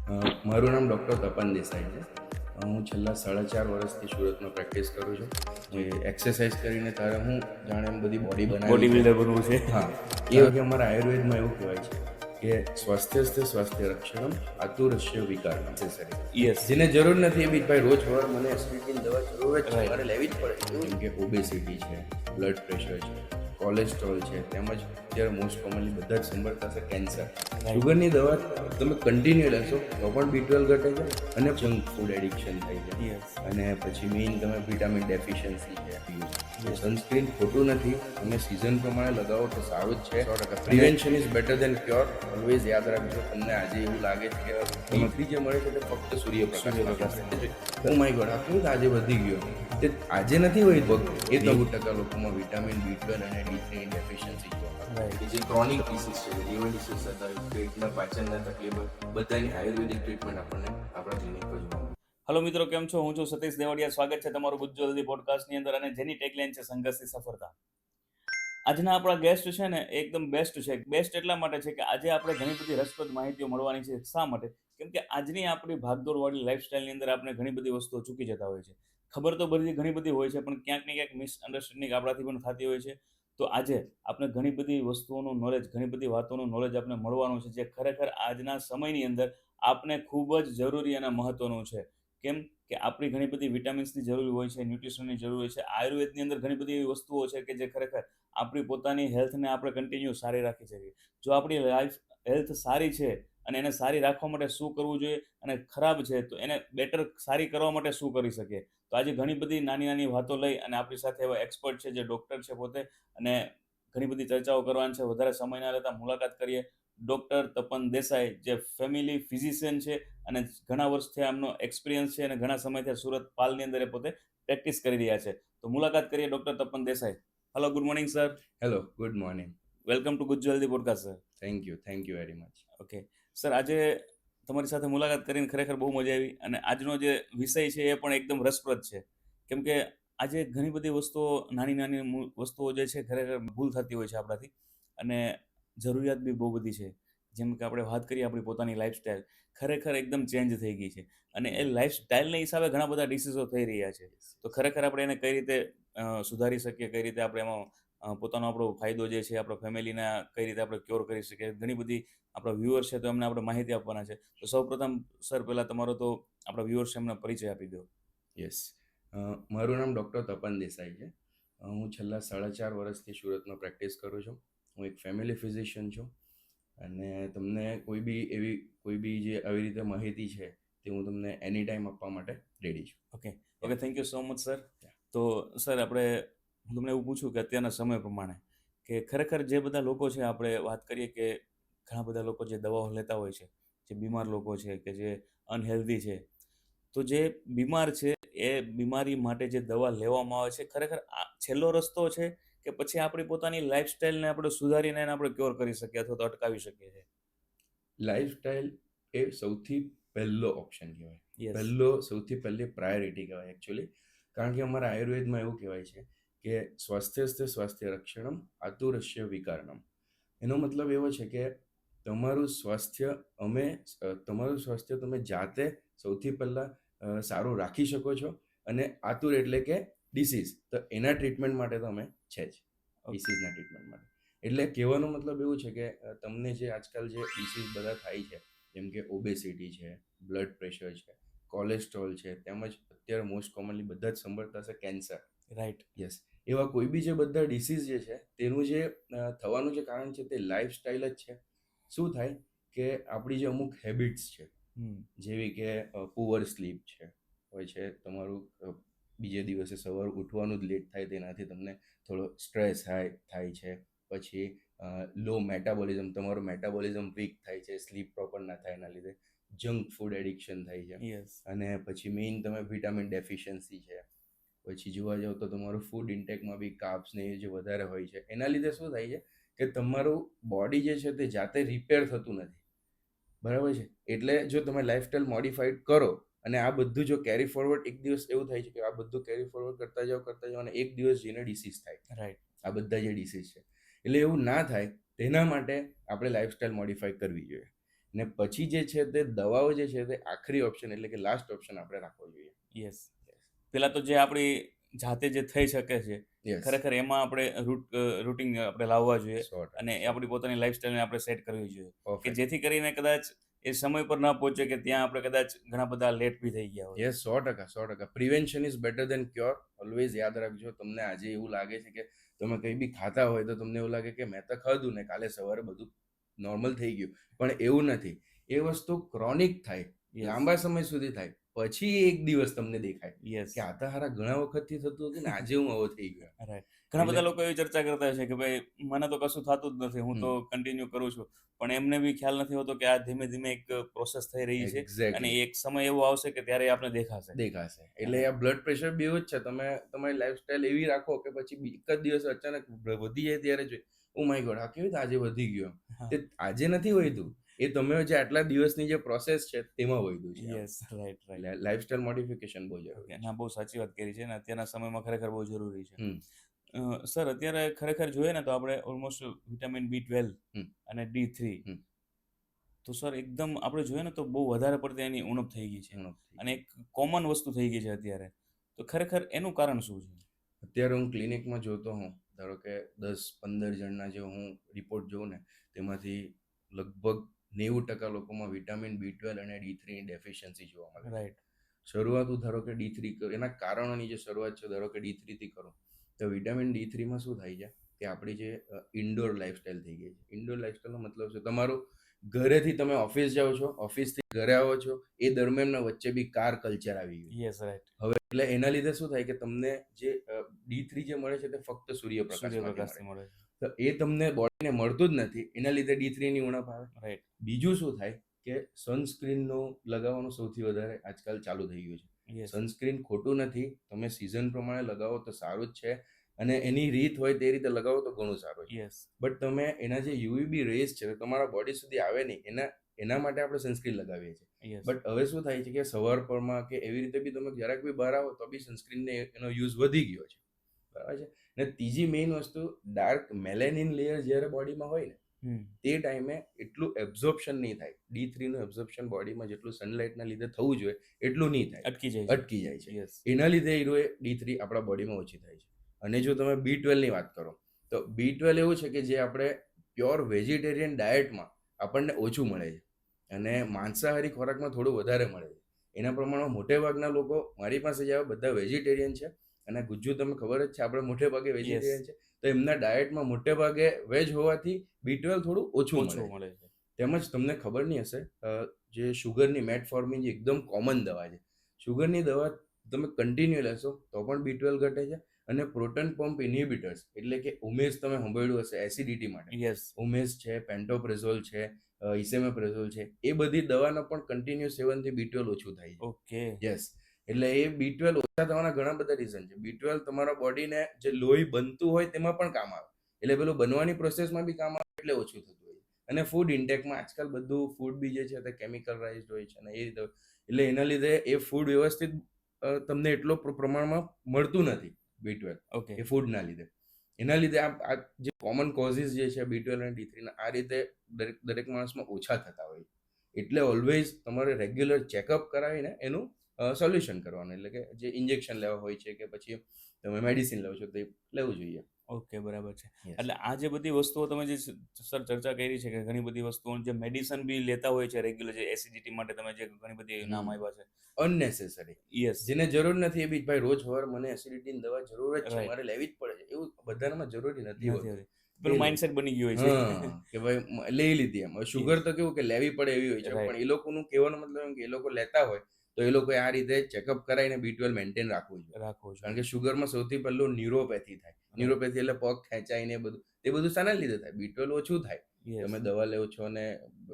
મારું નામ ડૉક્ટર તપન દેસાઈ છે. હું છેલ્લા 4.5 વર્ષથી સુરતમાં પ્રેક્ટિસ કરું છું. જે એક્સરસાઇઝ કરીને તારે હું જાણે એમ બધી બોડી બનાવી બોડી છે. બિલ્ડર બનવું છે. હા, એ વખતે અમારા આયુર્વેદમાં એવું કહેવાય છે કે સ્વાસ્થ્યસ્થ સ્વાસ્થ્ય રક્ષણમ આતુરસ્ય વિકારણમ છે શરીર. યસ. જેને જરૂર નથી એ બી ભાઈ રોજ વાર મને એસિડિટીની દવા જરૂર જ છે, Right. મારે લેવી જ પડે. જેમ કે ઓબેસિટી છે, બ્લડ પ્રેશર છે, કોલેસ્ટ્રોલ છે, તેમજ અત્યારે મોસ્ટ કોમનલી બધા જ સાંભળતા હશે કેન્સર. શુગરની દવા તમે કન્ટિન્યુ લેશો તો પણ B12 ઘટે છે અને જંક ફૂડ એડિક્શન થાય છે. Yes. અને પછી મેઇન તમે વિટામિન ડેફિશિયન્સી છે. સનસ્ક્રીન ખોટું નથી, તમે સિઝન પ્રમાણે લગાવો તો સારું જ છે. 100%. Prevention is better than cure. Always યાદ રાખજો. તમને આજે એવું લાગે છે કે નોકરી જે મળે છે તે ફક્ત સૂર્યપ્રકાશ છે. ઓ માય ગોડ, આ કેવું આજે વધી ગયો. તે આજે નથી હોય ભગ એ 90% લોકોમાં વિટામિન B12 અને D3 ડેફિશિયન્સી જોવા. જે ક્રોનિક ડિસીઝ છે, લીવર ડિસીઝ હતા, પેટના પાચનના તકલીફ, બધાની આયુર્વેદિક ટ્રીટમેન્ટ આપણને આપણા ક્લિનિક પર જોવા મળે. હલો મિત્રો, કેમ છો? હું છું સતીશ દેવડિયા. સ્વાગત છે તમારું ગુજ્જવલ્દી પોડકાસ્ટની અંદર, અને જેની ટેગલાઇન છે સંઘર્ષથી સફળતા. આજના આપણા ગેસ્ટ છે ને એકદમ બેસ્ટ છે. બેસ્ટ એટલા માટે છે કે આજે આપણે ઘણી બધી રસપ્રદ માહિતીઓ મળવાની છે. શા માટે? કેમ કે આજની આપણી ભાગદોડવાળી લાઈફસ્ટાઈલની અંદર આપણે ઘણી બધી વસ્તુઓ ચૂકી જતા હોય છે. ખબર તો બધી ઘણી બધી હોય છે, પણ ક્યાંક ને ક્યાંક મિસઅન્ડરસ્ટેન્ડિંગ આપણાથી પણ થતી હોય છે. તો આજે આપણે ઘણી બધી વસ્તુઓનું નોલેજ, ઘણી બધી વાતોનું નોલેજ આપણે મળવાનું છે, જે ખરેખર આજના સમયની અંદર આપને ખૂબ જ જરૂરી અને મહત્વનું છે. કેમ કે આપણી ઘણી બધી વિટામિન્સની જરૂર હોય છે, ન્યુટ્રિશનની જરૂર હોય છે. આયુર્વેદની અંદર ઘણી બધી એવી વસ્તુઓ છે કે જે ખરેખર આપણી પોતાની હેલ્થને આપણે કન્ટિન્યુ સારી રાખી શકીએ. જો આપણી લાઈફ હેલ્થ સારી છે અને એને સારી રાખવા માટે શું કરવું જોઈએ, અને ખરાબ છે તો એને બેટર સારી કરવા માટે શું કરી શકીએ. તો આજે ઘણી બધી નાની નાની વાતો લઈ અને આપણી સાથે એવા એક્સપર્ટ છે, જે ડૉક્ટર છે પોતે, અને ઘણી બધી ચર્ચાઓ કરવાની છે. વધારે સમય ના લેતા મુલાકાત કરીએ ડૉક્ટર તપન દેસાઈ, જે ફેમિલી ફિઝિશિયન છે અને ઘણા વર્ષથી આમનો એક્સપિરિયન્સ છે, અને ઘણા સમયથી સુરત પાલની અંદર એ પોતે પ્રેક્ટિસ કરી રહ્યા છે. તો મુલાકાત કરીએ doctor Tapan Desai. Hello, good morning sir. Hello, good morning. Welcome to ગુજ્જવલ્દી podcast sir. Thank you very much. Okay sir, આજે તમારી સાથે મુલાકાત કરીને ખરેખર બહુ મજા આવી, અને આજનો જે વિષય છે એ પણ એકદમ રસપ્રદ છે. કેમ કે આજે ઘણી બધી વસ્તુઓ, નાની નાની વસ્તુઓ જે છે ખરેખર ભૂલ થતી હોય છે આપણાથી, અને જરૂરિયાત બી બહુ બધી છે. જેમ કે આપણે વાત કરીએ આપણી પોતાની લાઈફસ્ટાઈલ ખરેખર એકદમ ચેન્જ થઈ ગઈ છે, અને એ લાઈફસ્ટાઈલના હિસાબે ઘણા બધા ડિસીઝો થઈ રહ્યા છે. તો ખરેખર આપણે એને કઈ રીતે સુધારી શકીએ, કઈ રીતે આપણે એમાં પોતાનો આપણો ફાયદો જે છે, આપણા ફેમિલીના કઈ રીતે આપણે ક્યોર કરી શકીએ. ઘણી બધી આપણા વ્યુઅર્સ છે, તો એમને આપણે માહિતી આપવાના છે. તો સૌપ્રથમ સર, પહેલાં તમારો તો આપણા વ્યુઅર્સ છે એમને પરિચય આપી દો. યસ. મારું નામ ડૉક્ટર તપન દેસાઈ છે. હું છેલ્લા 4.5 વર્ષથી સુરતમાં પ્રેક્ટિસ કરું છું. હું એક ફેમિલી ફિઝિશિયન છું, અને તમને કોઈ બી જે આવી રીતે માહિતી છે તે હું તમને એની ટાઈમ આપવા માટે રેડી છું. Okay, thank you so much sir. તો સર, હું તમને એવું પૂછું કે અત્યારના સમય પ્રમાણે કે ખરેખર જે બધા લોકો છે, આપણે વાત કરીએ કે ઘણા બધા લોકો જે દવાઓ લેતા હોય છે, જે બીમાર લોકો છે, કે જે અનહેલ્ધી છે, તો જે બીમાર છે એ બીમારી માટે જે દવા લેવામાં આવે છે, ખરેખર આ છેલ્લો રસ્તો છે કે પછી આપણી પોતાની લાઈફસ્ટાઈલને આપણે સુધારીને એને આપણે ક્યોર કરી શકીએ અથવા તો અટકાવી શકીએ છીએ? લાઈફસ્ટાઈલ એ સૌથી પહેલો ઓપ્શન કહેવાય. યસ. સૌથી પહેલી પ્રાયોરિટી કહેવાય એકચ્યુઅલી. કારણ કે અમારા આયુર્વેદમાં એવું કહેવાય છે કે સ્વાસ્થ્યસ્થ સ્વાસ્થ્ય રક્ષણમ આતુરસ્ય વિકારણમ. એનો મતલબ એવો છે કે તમારું સ્વાસ્થ્ય તમે જાતે સૌથી પહેલાં સારું રાખી શકો છો. અને આતુર એટલે કે ડિસીઝ, તો એના ટ્રીટમેન્ટ માટે તો અમે છે જ, ડિસીઝના ટ્રીટમેન્ટ માટે. એટલે કહેવાનો મતલબ એવું છે કે તમને જે આજકાલ જે ડિસીઝ બધા થાય છે, જેમ કે ઓબેસિટી છે, બ્લડ પ્રેશર છે, કોલેસ્ટ્રોલ છે, તેમજ અત્યારે મોસ્ટ કોમનલી બધા જ સાંભળતા હશે કેન્સર. રાઈટ. યસ. એવા કોઈ બી જે બધા ડિસીઝ જે છે તેનું જે થવાનું જે કારણ છે તે લાઈફસ્ટાઈલ જ છે. શું થાય કે આપણી જે અમુક હેબિટ્સ છે, જેવી કે પુઅર સ્લીપ છે, હોય છે તમારું બીજે દિવસે સવાર ઉઠવાનું જ લેટ થાય, તેનાથી તમને થોડો સ્ટ્રેસ થાય છે. પછી લો મેટાબોલિઝમ, તમારું મેટાબોલિઝમ વીક થાય છે, સ્લીપ પ્રોપર ના થાય એના લીધે. જંક ફૂડ એડિક્શન થાય છે. યસ. અને પછી મેઇન તમે વિટામિન ડેફિશિયન્સી છે. પછી જોવા જાવ તો તમારું ફૂડ ઇન્ટેકમાં બી કાર્બ્સ ને એ જે વધારે હોય છે, એના લીધે શું થાય છે કે તમારું બોડી જે છે તે જાતે રિપેર થતું નથી. બરાબર છે? એટલે જો તમે લાઈફસ્ટાઈલ મોડિફાઈડ કરો અને આ બધું જો કેરી ફોરવર્ડ, એક દિવસ એવું થાય છે કે આ બધું કેરી ફોરવર્ડ કરતા જાઓ અને એક દિવસ જઈને ડિસીઝ થાય. રાઈટ. આ બધા જે ડિસીઝ છે, એટલે એવું ના થાય તેના માટે આપણે લાઈફસ્ટાઈલ મોડિફાઈ કરવી જોઈએ. ને પછી જે છે તે દવાઓ જે છે તે આખરી ઓપ્શન એટલે કે લાસ્ટ ઓપ્શન આપણે રાખવો જોઈએ. યસ. પેલા તો જે આપણી જાતે જે થઈ શકે છે યસ, ખરેખર એમાં આપણે રૂટિન આપણે લાવવા જોઈએ 100%, અને એ આપણી પોતાની લાઈફસ્ટાઈલને આપણે સેટ કરવી જોઈએ કે પરફેક્ટ. જેથી કરીને કદાચ એ સમય પર ના પહોંચે કે ત્યાં આપણે કદાચ ઘણા બધા લેટ બી થઈ ગયા હોય. Yes, 100%. Prevention is better than cure. Always યાદ રાખજો. તમને આજે એવું લાગે છે કે તમે કંઈ બી ખાતા હોય તો તમને એવું લાગે કે મેં તો ખાધું ને કાલે સવારે બધું નોર્મલ થઈ ગયું, પણ એવું નથી. એ વસ્તુ ક્રોનિક થાય, Yes. લાંબા સમય સુધી થાય, પછી એક દિવસ તમને દેખાય યસ. કે આ તો હારા ઘણા વખતથી થતું હતું ને આજે હું આવો થઈ ગયો. રાઈટ. ઘણા બધા એટલે- લોકો એવી ચર્ચા કરતા છે કે ભાઈ મને તો કશું થતું જ નથી, હું તો કન્ટિન્યુ કરું છું, પણ એમને બી ખ્યાલ નથી હોતો કે આ ધીમે ધીમે એક પ્રોસેસ થઈ રહી છે અને એક્ઝેક્ટલી એક સમય એવો આવશે કે ત્યારે આપણે દેખાશે. દેખાશે. એટલે આ બ્લડ પ્રેશર બી એવું જ છે. તમે તમારી લાઈફસ્ટાઈલ એવી રાખો કે પછી એક જ દિવસ અચાનક વધી જાય ત્યારે જોઈએ ઓ માય ગોડ આ કેવી રીતે આજે વધી ગયો. હા. તે આજે નથી વધ્યું, એ તમે જે આટલા દિવસની જે પ્રોસેસ છે તેમાં વધ્યું છે. Yes, right, right. એટલે લાઈફસ્ટાઈલ મોડિફિકેશન બહુ જરૂરી ઓકે, ના બહુ સાચી વાત કરી છે ને અત્યારના સમયમાં ખરેખર બહુ જરૂરી છે. હમ. સર અત્યારે ખરેખર જોઈએ ને તો આપણે ઓલમોસ્ટ વિટામિન B12 હમ. અને D3 હમ. તો સર એકદમ આપણે જોઈએ ને તો બહુ વધારે પડતી એની ઉણપ થઈ ગઈ છે છે. અને એક કોમન વસ્તુ થઈ ગઈ છે અત્યારે. તો ખરેખર એનું કારણ શું છે? અત્યારે હું ક્લિનિકમાં જોતો હું, ધારો કે 10-15 જણના જે હું રિપોર્ટ જોઉં ને તેમાંથી લગભગ 90% લોકોમાં વિટામિન B12 અને D3 ની ડેફિશિયન્સી જોવા મળે છે. રાઈટ. શરૂઆત ધારો કે D3 એના કારણોની જે શરૂઆત છે ધારો કે D3 થી કરો તો વિટામિન D3 માં શું થાય છે કે આપણી જે ઇન્ડોર લાઈફસ્ટાઈલ થઈ ગઈ છે. ઇન્ડોર લાઈફસ્ટાઈલનો મતલબ છે તમારું ઘરેથી તમે ઓફિસ જાઓ છો, ઓફિસથી ઘરે આવો છો, એ દરમિયાનના વચ્ચે બી કાર કલ્ચર આવી ગયું. Yes, right. હવે એટલે એના લીધે શું થાય કે તમને જે D3 જે મળે છે તે ફક્ત સૂર્યપ્રકાશમાંથી મળે. સૂર્યપ્રકાશથી મળે છે. તો એ તમને બોડીને મળતું જ નથી, એના લીધે D3 ની ઉણપ આવે. રાઈટ. બીજું શું થાય કે સનસ્ક્રીનનું લગાવવાનું સૌથી વધારે આજકાલ ચાલુ થઈ ગયું છે. યસ. સનસ્ક્રીન ખોટું નથી, તમે સિઝન પ્રમાણે લગાવો તો સારું જ છે અને એની રીત હોય તે રીતે લગાવો તો ઘણું સારું છે. યસ. બટ તમે એના જે યુવીબી રેઝ છે તે તમારા બોડી સુધી આવે નહીં, એના માટે આપણે સનસ્ક્રીન લગાવીએ છીએ. યસ. બટ હવે શું થાય છે કે સવાર પરમાં કે એવી રીતે બી તમે જરાક બી બહાર આવો તો બી સનસ્ક્રીનને એનો યુઝ વધી ગયો છે. બરાબર છે. ને ત્રીજી મેઇન વસ્તુ ડાર્ક મેલેનિન લેયર જ્યારે બોડીમાં હોય ને તે ટાઈમે એટલું એબ્ઝોર્પ્શન નહીં થાય. D3 નું એબ્ઝોર્પ્શન બોડીમાં જેટલું સનલાઇટના લીધે થવું જોઈએ એટલું નહીં થાય, અટકી જાય છે. અટકી જાય છે. યસ. એના લીધે D3 આપણા બોડીમાં ઓછી થાય છે. અને જો તમે B12 ની વાત કરો તો B12 એવું છે કે જે આપણે પ્યોર વેજીટેરિયન ડાયટમાં આપણને ઓછું મળે છે અને માંસાહારી ખોરાકમાં થોડું વધારે મળે છે. એના પ્રમાણમાં મોટે ભાગના લોકો મારી પાસે જે આવે બધા વેજીટેરિયન છે અને ગુજ્જુ તમને ખબર જ છે આપણે મોટે ભાગે વેજીટેરિયન છે, તો એમના ડાયટમાં મોટે ભાગે વેજ હોવાથી B12 થોડું ઓછું મળે મળે છે. તેમજ તમને ખબર નહીં હશે જે શુગરની મેટફોર્મિન જે એકદમ કોમન દવા છે, શુગરની દવા તમે કન્ટિન્યુ લેશો તો પણ B12 ઘટે છે અને પ્રોટોન પંપ ઇન્હિબિટર્સ એટલે કે ઉમેશ તમે સાંભળ્યું હશે એસિડિટી માટે, યસ. ઉમેશ છે, પેન્ટોપ્રેઝોલ છે, ઇસેમેપ્રેઝોલ છે, એ બધી દવાના પણ કન્ટિન્યુ સેવનથી B12 ઓછું થાય છે. ઓકે. યસ. એટલે એ B12 ઓછા થવાના ઘણા બધા રીઝન છે. B12 તમારા બોડીને જે લોહી બનતું હોય તેમાં પણ કામ આવે, એટલે પેલું બનવાની પ્રોસેસમાં બી કામ આવે એટલે ઓછું થતું હોય. અને ફૂડ ઇન્ટેકમાં આજકાલ બધું ફૂડ બી જે છે તે કેમિકલરાઇઝડ હોય છે અને એ રીતે એટલે એના લીધે એ ફૂડ વ્યવસ્થિત તમને એટલો પ્રમાણમાં મળતું નથી B12 ઓકે. એ ફૂડના લીધે. એના લીધે આ જે કોમન કોઝિસ જે છે B12 અને D3 ના આ રીતે દરેક માણસમાં ઓછા થતા હોય. એટલે ઓલવેઝ તમારે રેગ્યુલર ચેકઅપ કરાવીને એનું સોલ્યુશન કરવાનું, એટલે કે જે ઇન્જેક્શન લેવા હોય છે કે પછી તમે મેડિસિન લો છો તો એ લેવું જોઈએ. ઓકે, બરાબર છે. Yes. એટલે આ જે બધી વસ્તુઓ તમે જે સર ચર્ચા કરી છે કે ઘણી બધી વસ્તુઓ જે મેડિસિન બી લેતા હોય છે રેગ્યુલર, જે એસિડિટી માટે તમે જે ઘણી બધી નામ આપ્યા છે. અનનેસેસરી, યસ. જેને જરૂર નથી એ બી ભાઈ રોજ સવારે મને એસિડિટીની દવા જરૂર જ છે, Right. મારે લેવી જ પડે છે, એવું બધામાં જરૂરી નથી હોતું. પેલું માઇન્ડસેટ બની ગયું હોય છે. હા, કે ભાઈ લઈ લીધી એમ. હવે શુગર તો કેવું કે લેવી પડે એવી હોય છે, Right. પણ એ લોકોનું કહેવાનો મતલબ એમ કે એ લોકો લેતા હોય તો એ લોકોએ આ રીતે ચેકઅપ કરાવીને B12 મેન્ટેન રાખવું જોઈએ. રાખવું છે. કારણ કે શુગરમાં સૌથી પહેલું ન્યુરોપેથી થાય. ન્યુરોપેથી એટલે પગ ખેંચાય ને બધું, એ બધું શાના લીધે થાય? B12 ઓછું થાય. Yes. તમે દવા લેવો છો અને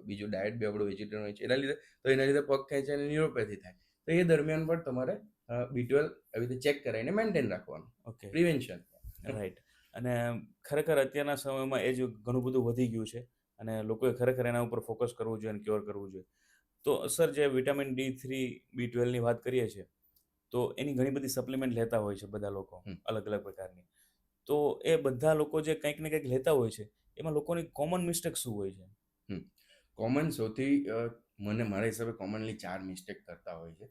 બીજું ડાયટ બી આપણું વેજીટેરિયન હોય છે એના લીધે, તો એના લીધે પગ ખેંચાય અને ન્યુરોપેથી થાય. તો એ દરમિયાન પણ તમારે B12 આવી રીતે ચેક કરાવીને મેન્ટેન રાખવાનું. ઓકે. પ્રિવેન્શન. રાઈટ. અને ખરેખર અત્યારના સમયમાં એ જ ઘણું બધું વધી ગયું છે અને લોકોએ ખરેખર એના ઉપર ફોકસ કરવું જોઈએ અને ક્યોર કરવું જોઈએ. તો સર જે વિટામિન D3 B12 ની વાત કરીએ છીએ તો એની ઘણી બધી સપ્લિમેન્ટ લેતા હોય છે બધા લોકો, અલગ અલગ પ્રકારની. તો એ બધા લોકો જે કંઈક ને કંઈક લેતા હોય છે એમાં લોકોની કોમન મિસ્ટેક શું હોય છે? કોમન સૌથી મને મારા હિસાબે કોમનલી 4 મિસ્ટેક કરતા હોય છે.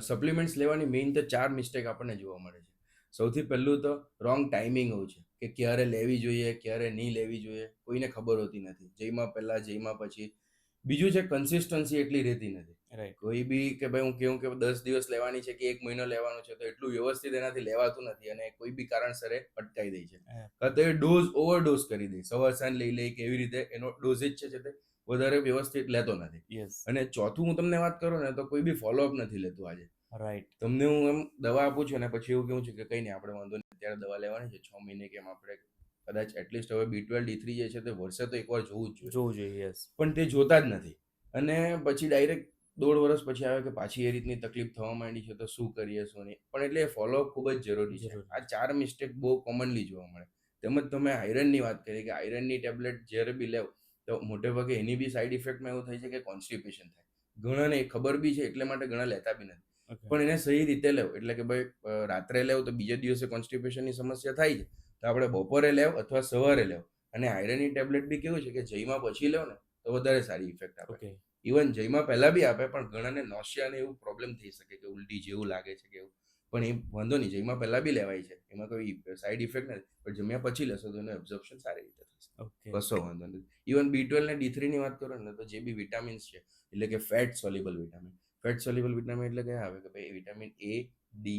સપ્લિમેન્ટ્સ લેવાની મેઇન તો 4 મિસ્ટેક આપણને જોવા મળે છે. સૌથી પહેલું તો રોંગ ટાઈમિંગ હોય છે કે ક્યારે લેવી જોઈએ, ક્યારે નહીં લેવી જોઈએ, કોઈને ખબર હોતી નથી. જઈમાં પહેલા, જઈમાં પછી. બીજું છે કન્સિસ્ટન્સી એટલી રહેતી નથી. રાઈટ. કોઈ બી કે ભાઈ હું કેવું કે 10 દિવસ લેવાની છે કે 1 મહિનો લેવાનો છે, તો એટલું વ્યવસ્થિત એનાથી લેવાતું નથી અને કોઈ બી કારણસર એ અટકાઈ દે છે. કાં તો એ ડોઝ ઓવરડોઝ કરી દે, સવાર સાંજ લઈ લે કે એવી રીતે એનો ડોઝેજ છે તે વધારે વ્યવસ્થિત લેતો નથી. યસ. અને ચોથું હું તમને વાત કરું ને તો કોઈ બી ફોલોઅપ નથી લેતું. આજે રાઈટ. તમને હું એમ દવા આપું છું ને પછી એવું કેવું છે કે કંઈ નહીં, આપણે વાંધો નહીં, અત્યારે દવા લેવાની છે 6 મહિને કે એમ આપણે કદાચ એટલીસ્ટ હવે B12 D3 જે છે તે વર્ષે તો એકવાર જોવું જ જોઈએ. જોવું જોઈએ. યસ. પણ તે જોતા જ નથી અને પછી ડાયરેક્ટ 1.5 વર્ષ પછી આવે કે પાછી એ રીતની તકલીફ થવા માંડી છે, તો શું કરીએ શું નહીં. પણ એટલે ફોલોઅપ ખૂબ જ જરૂરી છે. જરૂરી. આ 4 મિસ્ટેક બહુ કોમનલી જોવા મળે. તેમજ તમે આયરનની વાત કરી કે આયરનની ટેબ્લેટ જ્યારે બી લેવ તો મોટે ભાગે એની બી સાઈડ ઇફેક્ટમાં એવું થાય છે કે કોન્સ્ટિપેશન થાય. ઘણાને ખબર બી છે એટલે માટે ઘણા લેતા બી નથી. Okay. પણ એને સહી રીતે લેવ એટલે કે ભાઈ રાત્રે લેવ તો બીજા દિવસે કોન્સ્ટિપેશનની સમસ્યા થાય છે, તો આપણે બપોરે લેવ અથવા સવારે લેવ. અને આયરનની ટેબ્લેટ બી કેવું છે કે જઈમાં પછી લેવ ને તો વધારે સારી ઇફેક્ટ આપે. Okay. ઇવન જઈમાં પહેલા બી આપે, પણ ઘણાને નોશિયા ને એવું પ્રોબ્લેમ થઈ શકે કે ઉલટી જેવું લાગે છે કે એવું. પણ એ વાંધો નહીં, જઈમાં પહેલા બી લેવાય છે, એમાં કોઈ સાઈડ ઇફેક્ટ નથી. પણ જમ્યા પછી લેશો તો એનું એબ્ઝોર્પ્શન સારી રીતે થશે. Okay. કશો વાંધો નથી. ઇવન B12 ને D3 ની વાત કરો ને તો જે બી વિટામિન્સ છે એટલે કે fat soluble vitamin. Fat soluble vitamin એટલે કયા આવે કે ભાઈ વિટામિન A, D,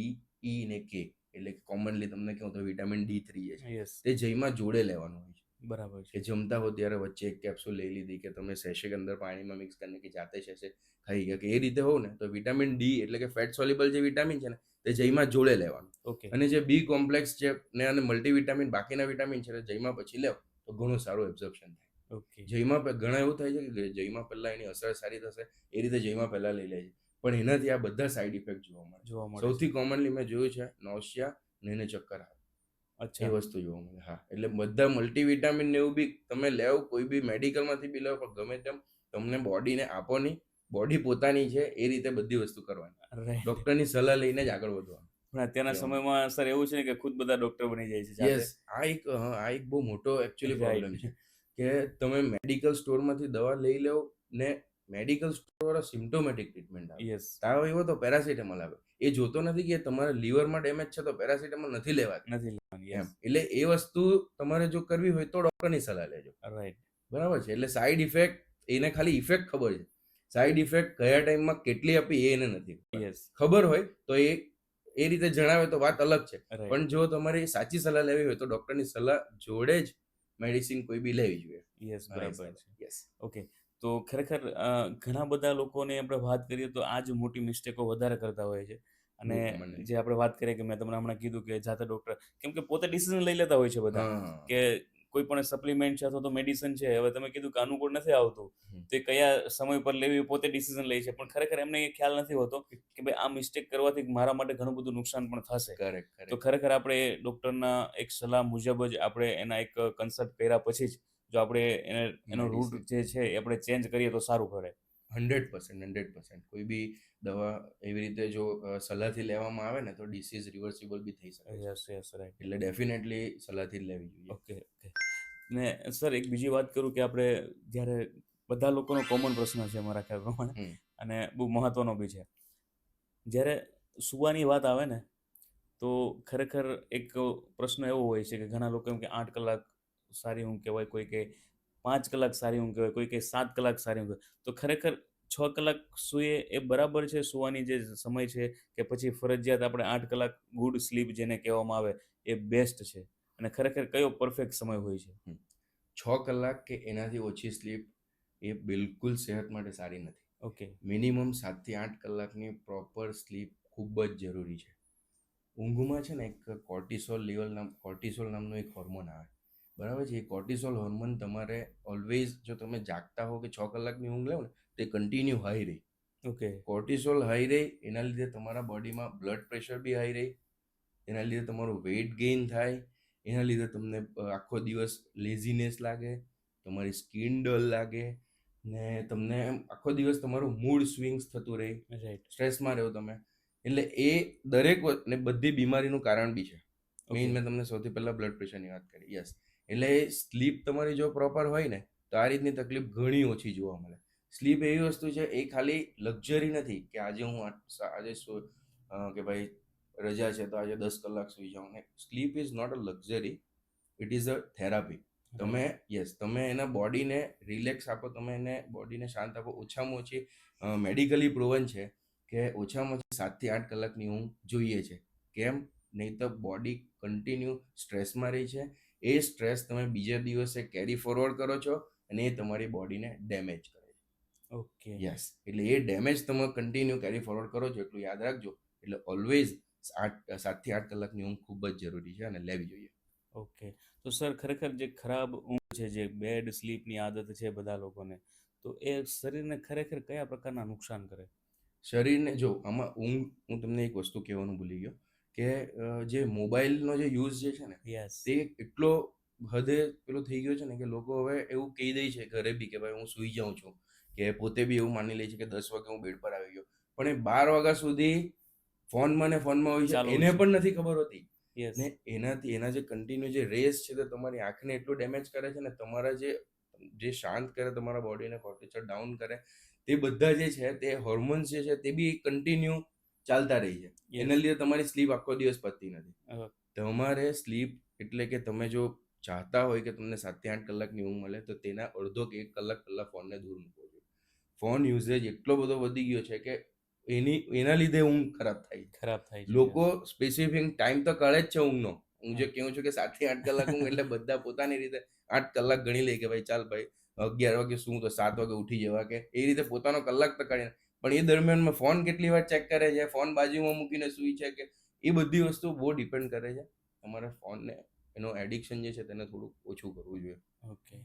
E ને K એટલે કે કોમનલી તમને કહું તો વિટામિન D3 જે છે યસ. તે જઈમાં જોડે લેવાનું હોય છે. બરાબર કે છે. જમતા હો ત્યારે વચ્ચે એક કેપ્સ્યુલ લઈ લીધી કે તમે સેશેક અંદર પાણીમાં મિક્સ કરીને કે જાતે સેશે ખાઈ ગયા કે એ રીતે હોવ ને તો વિટામિન ડી એટલે કે ફેટ સોલ્યુબલ જે વિટામિન છે ને તે જઈમાં જોડે લેવાનું. ઓકે. અને જે બી કોમ્પ્લેક્સ છે ને અને મલ્ટીવિટામિન બાકીના વિટામિન છે જઈમાં પછી લેવ તો ઘણું સારું એબ્ઝોર્પ્શન થાય. ઓકે. જઈમાં ઘણા એવું થાય છે કે જઈમાં પહેલા એની અસર સારી થશે એ રીતે જઈમાં પહેલા લઈ લે છે, પણ એનાથી આ બધા સાઈડ ઇફેક્ટ જોવા મળે. સૌથી કોમનલી મેં જોયું છે નોશિયા ને એને ચક્કર આવે. એ અચ્છા. વસ્તુ જોવા મળે. હા, એટલે બધા મલ્ટીવિટામિન ને એવું બી તમે લેવ કોઈ બી મેડિકલમાંથી બી લેવ, પણ ગમે તેમ તમને બોડીને આપો નહીં. બોડી પોતાની છે એ રીતે બધી વસ્તુ કરવાની. રાઈટ. ડોક્ટરની સલાહ લઈને જ આગળ વધવાનું. પણ અત્યારના સમયમાં સર એવું છે ને કે ખુદ બધા ડોક્ટર બની જાય છે જાતે. યસ, આ એક બહુ મોટો એકચ્યુઅલી Right. પ્રોબ્લેમ છે કે તમે મેડિકલ સ્ટોરમાંથી દવા લઈ લેવ ને મેડિકલ સ્ટોર સિમ્ટોમેટિક ટ્રીટમેન્ટ આવે. યસ. તાવ આવ્યો તો પેરાસિટામોલ આવે. એ જોતો નથી કે તમારા લીવરમાં ડેમેજ છે તો પેરાસિટામોલ નથી લેવાતી. નથી લેવાની. એમ યસ. એટલે એ વસ્તુ તમારે જો કરવી હોય તો ડોક્ટરની સલાહ લેજો. રાઈટ. બરાબર છે. એટલે સાઈડ ઇફેક્ટ એને ખાલી ઇફેક્ટ ખબર છે, સાઈડ ઇફેક્ટ કયા ટાઈમમાં કેટલી આપી એ એને નથી ખબર. યસ. ખબર હોય તો એ રીતે જણાવે તો વાત અલગ છે. રાઈટ. પણ જો તમારી સાચી સલાહ લેવી હોય તો ડોક્ટરની સલાહ જોડે જ મેડિસિન કોઈ બી લેવી જોઈએ. યસ. બરાબર છે. યસ. ઓકે. તો ખરેખર ઘણા બધા લોકોને આપણે વાત કરીએ તો આ જ મોટી મિસ્ટેકો વધારે કરતા હોય છે. અને બહુ common છે. જે આપણે વાત કરીએ કે મેં તમને હમણાં કીધું કે જાતે ડોક્ટર, કેમ કે પોતે ડિસિઝન લઈ લેતા હોય છે બધા હા. કે કોઈ પણ સપ્લિમેન્ટ છે અથવા તો મેડિસિન છે, હવે તમે કીધું કે અનુકૂળ નથી આવતું હમ. તો એ કયા સમય પર લેવી પોતે ડિસિઝન લે છે, પણ ખરેખર એમને એ ખ્યાલ નથી હોતો કે ભાઈ આ મિસ્ટેક કરવાથી મારા માટે ઘણું બધું નુકસાન પણ થશે. Correct, તો correct. ખરેખર આપણે ડોક્ટરના એક સલાહ મુજબ જ આપણે એના એક કન્સલ્ટ કર્યા પછી જ જો આપણે એનો રૂટ જે છે એ આપણે ચેન્જ કરીએ તો સારું પડે. 100%. કોઈ બી દવા એવી રીતે જો સલાહથી લેવામાં આવે ને તો ડિસીઝ રિવર્સિબલ બી થઈ શકે છે. યસ. યસ. રાઈટ. એટલે ડેફિનેટલી સલાહથી જ લેવી જોઈએ. ઓકે. ઓકે. ને સર એક બીજી વાત કરું કે આપણે જ્યારે બધા લોકોનો કોમન પ્રશ્ન છે મારા ખ્યાલ પ્રમાણે, હમ. અને બહુ મહત્વનો બી છે. જ્યારે સુવાની વાત આવે ને તો ખરેખર એક પ્રશ્ન એવો હોય છે કે ઘણા લોકો એમ કે 8 કલાક સારી ઊંઘ કહેવાય, કોઈ કે 5 કલાક સારી ઊંઘ કહેવાય, કોઈ કે 7 કલાક સારી ઊંઘ. તો ખરેખર 6 કલાક સૂઈએ એ બરાબર છે સુવાની જે સમય છે, કે પછી ફરજિયાત આપણે 8 કલાક ગુડ સ્લીપ જેને કહેવામાં આવે એ બેસ્ટ છે, અને ખરેખર કયો પરફેક્ટ સમય હોય છે? 6 કલાક કે એનાથી ઓછી સ્લીપ એ બિલકુલ સેહત માટે સારી નથી. ઓકે. મિનિમમ 7 થી 8 કલાકની પ્રોપર સ્લીપ ખૂબ જ જરૂરી છે. ઊંઘમાં છે ને એક કોર્ટિસોલ નામનો એક હોર્મોન આવે, બરાબર છે. એ કોર્ટિસોલ હોર્મોન તમારે ઓલવેઝ જો તમે જાગતા હો કે 6 કલાકની ઊંઘ લેવો ને તે કન્ટિન્યુ હાઈ રહે. ઓકે. કોર્ટિસોલ હાઈ રહે એના લીધે તમારા બોડીમાં બ્લડ પ્રેશર બી હાઈ રહે, એના લીધે તમારું વેઇટ ગેઇન થાય, એના લીધે તમને આખો દિવસ લેઝીનેસ લાગે, તમારી સ્કિન ડલ લાગે ને તમને આખો દિવસ તમારું મૂડ સ્વિંગ્સ થતું રહે, રાઈટ. સ્ટ્રેસમાં રહો તમે. એટલે એ દરેક ને બધી બીમારીનું કારણ બી છે. મેઇન મેં તમને સૌથી પહેલાં બ્લડ પ્રેશરની વાત કરી. યસ. એટલે સ્લીપ તમારી જો પ્રોપર હોય ને તો આ રીતની તકલીફ ઘણી ઓછી જોવા મળે. સ્લીપ એવી વસ્તુ છે, એ ખાલી લક્ઝરી નથી કે આજે હું કે ભાઈ રજા છે તો આજે 10 કલાક સૂઈ જાઉં. ને sleep is not a luxury, it is a therapy. તમે એના બોડીને રિલેક્સ આપો, તમે એને બોડીને શાંત આપો. ઓછામાં ઓછી મેડિકલી પ્રૂવન છે કે ઓછામાં ઓછી 7 થી 8 કલાકની ઊંઘ જોઈએ છે. કેમ? નહીં તો બોડી કન્ટિન્યુ સ્ટ્રેસમાં રહી છે. એ સ્ટ્રેસ તમે બીજા દિવસે કેરી ફોરવર્ડ કરો છો અને એ તમારી બોડીને ડેમેજ કરે છે. ઓકે. યસ, એટલે એ ડેમેજ તમે કન્ટિન્યુ કેરી ફોરવર્ડ કરો છો, એટલું યાદ રાખજો. એટલે ઓલવેઝ 7 થી 8 કલાકની ઊંઘ ખૂબ જ જરૂરી છે અને લેવી જોઈએ. ઓકે. તો સર ખરેખર જે ખરાબ ઊંઘ છે, જે બેડ સ્લીપની આદત છે બધા લોકોને, તો એ શરીરને ખરેખર કયા પ્રકારના નુકસાન કરે? શરીરને જો આમાં હું તમને એક વસ્તુ કહેવાનું ભૂલી ગયો કે જે મોબાઈલનો જે યુઝ જે છે ને, યસ. તે એટલો હદે પેલો થઈ ગયો છે ને કે લોકો હવે એવું કહી દે છે ઘરે બી કે ભાઈ હું સૂઈ જાઉં છું, કે પોતે બી એવું માની લે છે કે 10 વાગે હું બેડ પર આવી ગયો, પણ એ 12 વાગ્યા સુધી ફોનમાં હોય છે, ચાલુ એને છે. પણ નથી ખબર હોતી. યસ. ને એના જે કન્ટિન્યુ જે રેસ છે તે તમારી આંખને એટલું ડેમેજ કરે છે ને, તમારા જે શાંત કરે, તમારા બોડીને કોર્ટિસોલ ડાઉન કરે, તે બધા જે છે તે હોર્મોન્સ જે છે તે બી કન્ટિન્યુ ચાલતા રહી છે. Yes. એના લીધે તમારી સ્લીપ આખો દિવસ પતતી નથી. અ, તમારે સ્લીપ એટલે કે તમે જો ચાહતા હોય કે તમને 7 થી 8 કલાકની ઊંઘ મળે તો તેના અડધો કે 1 કલાક પહેલા ફોનને દૂર મૂકવો જોઈએ. ફોન યુઝેજ એટલો બધો વધી ગયો છે કે એના લીધે ઊંઘ ખરાબ થાય છે. ખરાબ થાય છે. લોકો સ્પેસિફિક ટાઈમ તો કાઢે જ છે ઊંઘનો. હું જે કહું છું કે 7 થી 8 કલાક ઊંઘ, એટલે બધા પોતાની રીતે 8 કલાક ગણી લે કે ભાઈ ચાલ ભાઈ 11 વાગે શું તો 7 વાગે ઉઠી જવા, કે એ રીતે પોતાનો કલાક તો કાઢીને, પણ એ દરમિયાનમાં ફોન કેટલી વાર ચેક કરે છે, ફોન બાજુમાં મૂકીને સૂઈ છે, કે એ બધી વસ્તુ બહુ ડિપેન્ડ કરે છે. તમારે ફોનને એનો એડિક્શન જે છે તેને થોડુંક ઓછું કરવું જોઈએ. ઓકે.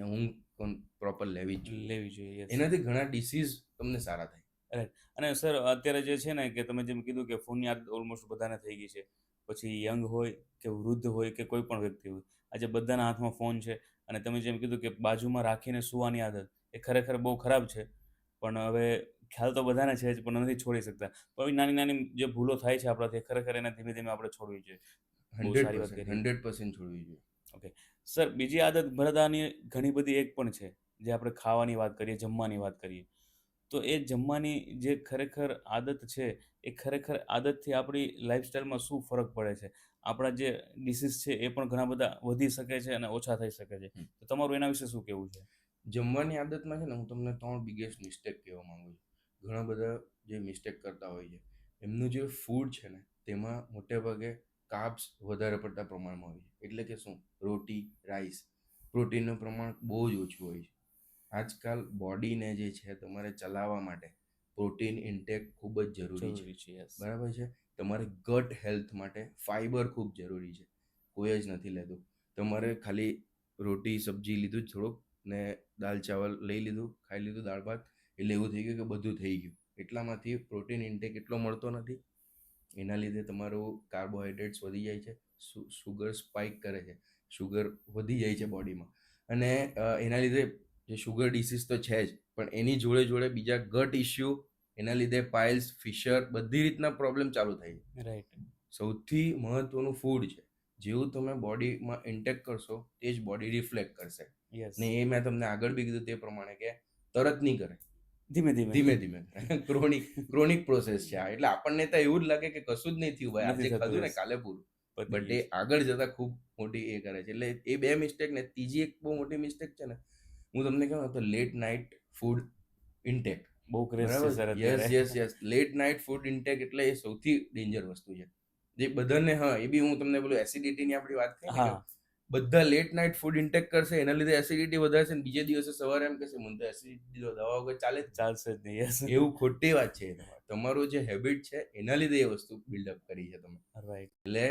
ઊંઘ પ્રોપર લેવી જ જોઈએ. લેવી જોઈએ. યસ. એનાથી ઘણા ડિસીઝ તમને સારા થાય. અને સર અત્યારે જે છે ને, કે તમે જેમ કીધું કે ફોનની આદત ઓલમોસ્ટ બધાને થઈ ગઈ છે, પછી યંગ હોય કે વૃદ્ધ હોય કે કોઈ પણ વ્યક્તિ હોય, આજે બધાના હાથમાં ફોન છે. અને તમે જેમ કીધું કે બાજુમાં રાખીને સુવાની આદત, એ ખરેખર બહુ ખરાબ છે. પણ હવે ખ્યાલ તો બધાને છે જ, પણ નથી છોડી શકતા. તો નાની નાની જે ભૂલો થાય છે આપણાથી, ખરેખર એને ધીમે ધીમે આપણે છોડવી જોઈએ. બહુ સારી વાત 100% કરી. 100% છોડવી જોઈએ. ઓકે. સર, બીજી આદત બધાની ઘણી બધી એક પણ છે, જે આપણે ખાવાની વાત કરીએ, જમવાની વાત કરીએ, તો એ જમવાની જે ખરેખર આદત છે, એ ખરેખર આદતથી આપણી લાઈફસ્ટાઈલમાં શું ફરક પડે છે? આપણા જે ડિસીઝ છે એ પણ ઘણા બધા વધી શકે છે અને ઓછા થઈ શકે છે. તો તમારું એના વિશે શું કહેવું છે? જમવાની આદતમાં છે ને, હું તમને 3 બિગેસ્ટ મિસ્ટેક કહેવા માંગુ છું. ઘણા બધા જે મિસ્ટેક કરતા હોય છે, એમનું જે ફૂડ છે ને, તેમાં મોટે ભાગે કાર્બ્સ વધારે પડતા પ્રમાણમાં હોય છે. એટલે કે શું? રોટી, રાઈસ, પ્રોટીનનું પ્રમાણ બહુ જ ઓછું હોય છે. આજકાલ બોડીને જે છે તમારે ચલાવવા માટે પ્રોટીન ઇન્ટેક ખૂબ જ જરૂરી છે. જરૂરી છે. યસ. બરાબર છે. તમારે ગટ હેલ્થ માટે ફાઈબર ખૂબ જરૂરી છે. કોઈ જ નથી લેતું. તમારે ખાલી રોટી સબ્જી લીધું જ થોડુંક, ને દાલ ચાવલ લઈ લીધું, ખાઈ લીધું, દાળ ભાત, એટલે એવું થઈ ગયું કે બધું થઈ ગયું. એટલામાંથી પ્રોટીન ઇન્ટેક એટલો મળતો નથી. એના લીધે તમારું કાર્બોહાઈડ્રેટ્સ વધી જાય છે, સુગર સ્પાઇક કરે છે, શુગર વધી જાય છે બોડીમાં. અને એના લીધે જે શુગર ડિસીઝ તો છે જ, પણ એની જોડે જોડે બીજા ગટ ઇશ્યુ, એના લીધે પાઇલ્સ, ફિશર, બધી રીતના પ્રોબ્લેમ ચાલુ થાય છે. રાઈટ. સૌથી મહત્વનું ફૂડ છે. જેવું તમે બોડીમાં ઇન્ટેક કરશો, તે જ બોડી રિફ્લેક્ટ કરશે. યસ. ને એ મેં તમને આગળ બી કીધું તે પ્રમાણે કે તરત નહીં કરે, ધીમે ધીમે. ધીમે ધીમે કરે. ક્રોનિક પ્રોસેસ છે આ. એટલે આપણને તો એવું જ લાગે કે કશું જ નહીં થયું ભાઈ, નથી આજે થતું. ખાધું ને યસ. કાલે પૂરું. પતી બટ ગયું એ આગળ જતા ખૂબ મોટી એ કરે છે. એટલે એ 2 મિસ્ટેક ને ત્રીજી એક બહુ મોટી મિસ્ટેક છે ને, હું તમને કહું તો લેટ નાઇટ ફૂડ ઇન્ટેક. બહુ ક્રેઝ છે સર યસ અત્યારે. Yes yes late night food intake એટલે એ સૌથી ડેન્જર વસ્તુ છે. જે બધાને, હા, એ બી હું તમને બોલું, એસિડિટીની આપણી વાત કરી ને, હા. કે બધા લેટ નાઇટ ફૂડ ઇન્ટેક કરશે, એના લીધે એસિડિટી વધારશે, ને બીજે દિવસે સવારે એમ કહેશે મને તો એસિડિટી દવા વગર ચાલે જ નહીં. ચાલશે જ નહીં. યસ. એવું ખોટી વાત છે. તમારું જે હેબિટ છે એના લીધે એ વસ્તુ બિલ્ડઅપ કરી છે તમે. રાઈટ. એટલે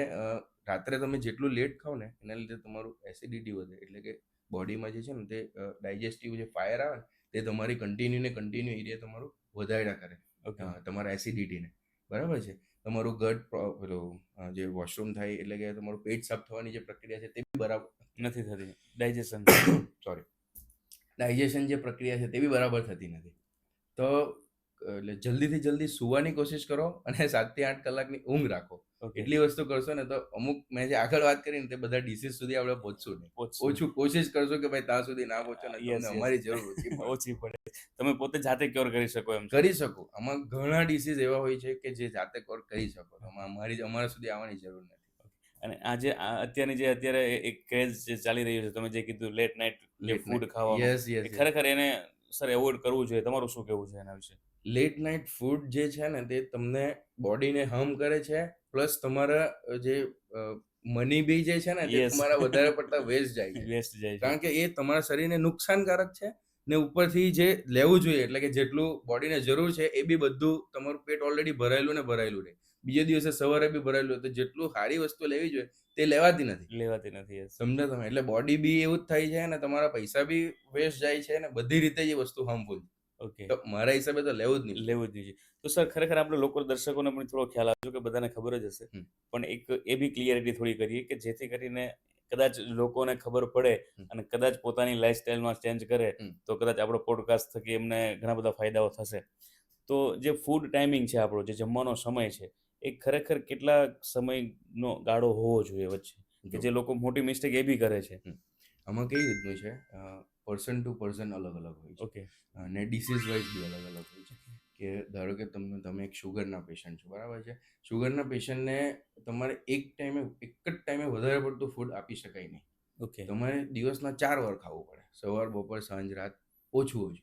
રાત્રે તમે જેટલું લેટ ખાઓ ને, એના લીધે તમારું એસિડિટી વધે. એટલે કે બોડીમાં જે છે ને તે ડાયજેસ્ટિવ જે ફાયર આવે ને, તે તમારી કન્ટિન્યુ એરિયા તમારું વધાર્યા કરે. ઓકે. તમારા એસિડિટીને. બરાબર છે. તમારું ગટ જે વોશરૂમ થાય, એટલે કે તમારું પેટ સાફ થવાની જે પ્રક્રિયા છે તે બી બરાબર નથી થતી. ડાયજેશન. સોરી, ડાયજેશન જે પ્રક્રિયા છે તે બી બરાબર થતી નથી. તો એટલે જલ્દીથી જલ્દી સુવાની કોશિશ કરો અને 7 થી 8 કલાકની ઊંઘ રાખો. ઓકે એટલી વસ્તુ કરશો ને તો અમુક મેં જે આગળ વાત કરી ને તે બધા ડિસીઝ સુધી આપણે પહોંચશું નહીં. ઓછું કોશિશ કરશો કે ભાઈ ત્યાં સુધી ના પહોંચો ને તમને અમારી જરૂર ઓછી પડે. ઓછી પડે. તમે પોતે જાતે ક્યોર કરી શકો એમ છો. કરી શકો. આમાં ઘણા ડિસીઝ એવા હોય છે કે જે જાતે કોર કરી શકો. અમારા સુધી આવવાની જરૂર નથી. અને આજે અત્યારે એક ક્રેઝ જે ચાલી રહ્યું છે, તમે જે કીધું લેટ નાઇટ ફૂડ ખાવાનું, યસ યસ. ખરેખર એને સર એવોઇડ કરવું જોઈએ. તમારું શું કહેવું છે એના વિશે? લેટ નાઇટ ફૂડ જે છે ને તે તમને બોડીને હાર્મ કરે છે, પ્લસ તમારા જે મની બી જે છે ને તે તમારા વધારે પડતા વેસ્ટ જાય છે. કારણ કે એ તમારા શરીરને નુકસાનકારક છે ને ઉપરથી જે લેવું જોઈએ એટલે કે જેટલું બોડીને જરૂર છે એ બી બધું તમારું પેટ ઓલરેડી ભરાયેલું રહે. બીજે દિવસે સવારે બી ભરાયેલું, તો જેટલું સારી વસ્તુ લેવી જોઈએ તે લેવાતી નથી. સમજ્યા તમે? એટલે બોડી બી એવું જ થાય છે અને તમારા પૈસા બી વેસ્ટ જાય છે અને બધી રીતે એ વસ્તુ હાર્મફુલ. ઓકે, તો મારા હિસાબે તો લેવું જ નહીં. તો સર ખરેખર આપણે લોકો દર્શકોને પણ થોડો ખ્યાલ આપજો કે બધાને ખબર જ હશે, પણ એક એ બી ક્લિયરિટી થોડી કરીએ કે જેથી કરીને કદાચ લોકોને ખબર પડે અને કદાચ પોતાની લાઈફસ્ટાઈલમાં ચેન્જ કરે તો કદાચ આપણો પોડકાસ્ટ થકી એમને ઘણા બધા ફાયદાઓ થશે. તો જે ફૂડ ટાઈમિંગ છે આપણો, જે જમવાનો સમય છે, એ ખરેખર કેટલા સમયનો ગાળો હોવો જોઈએ વચ્ચે, કે જે લોકો મોટી મિસ્ટેક એ બી કરે છે? આમાં કઈ રીતનું છે, પર્સન ટુ પર્સન અલગ અલગ હોય છે. ઓકે. અને ડિસીઝ વાઇઝ બી અલગ અલગ હોય છે. કે ધારો કે તમે એક શુગરના પેશન્ટ છો, બરાબર છે? શુગરના પેશન્ટને તમારે એક જ ટાઈમે વધારે પડતું ફૂડ આપી શકાય નહીં. ઓકે. તમારે દિવસના 4 વાર ખાવું પડે. સવાર, બપોર, સાંજ, રાત, ઓછું.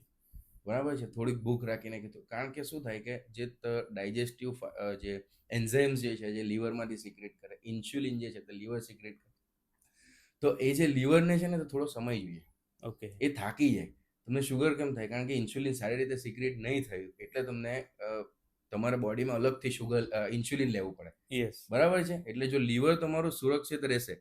બરાબર છે? થોડીક ભૂખ રાખીને કીધું. કારણ કે શું થાય કે જે ડાયજેસ્ટિવ જે એન્ઝાઇમ્સ જે છે, જે લીવરમાંથી સિક્રેટ કરે, ઇન્સ્યુલિન જે છે તે લીવર સિક્રેટ કરે, તો એ જે લીવરને છે ને તો થોડો સમય જોઈએ. ઓકે. એ થાકી જાય. તમને શુગર કેમ થાય? કારણ કે ઇન્સ્યુલિન સારી રીતે સિક્રેટ નહીં થયું એટલે તમને તમારા બોડીમાં અલગથી ઇન્સ્યુલિન લેવું પડે. યસ. બરાબર છે? એટલે જો લીવર તમારું સુરક્ષિત રહેશે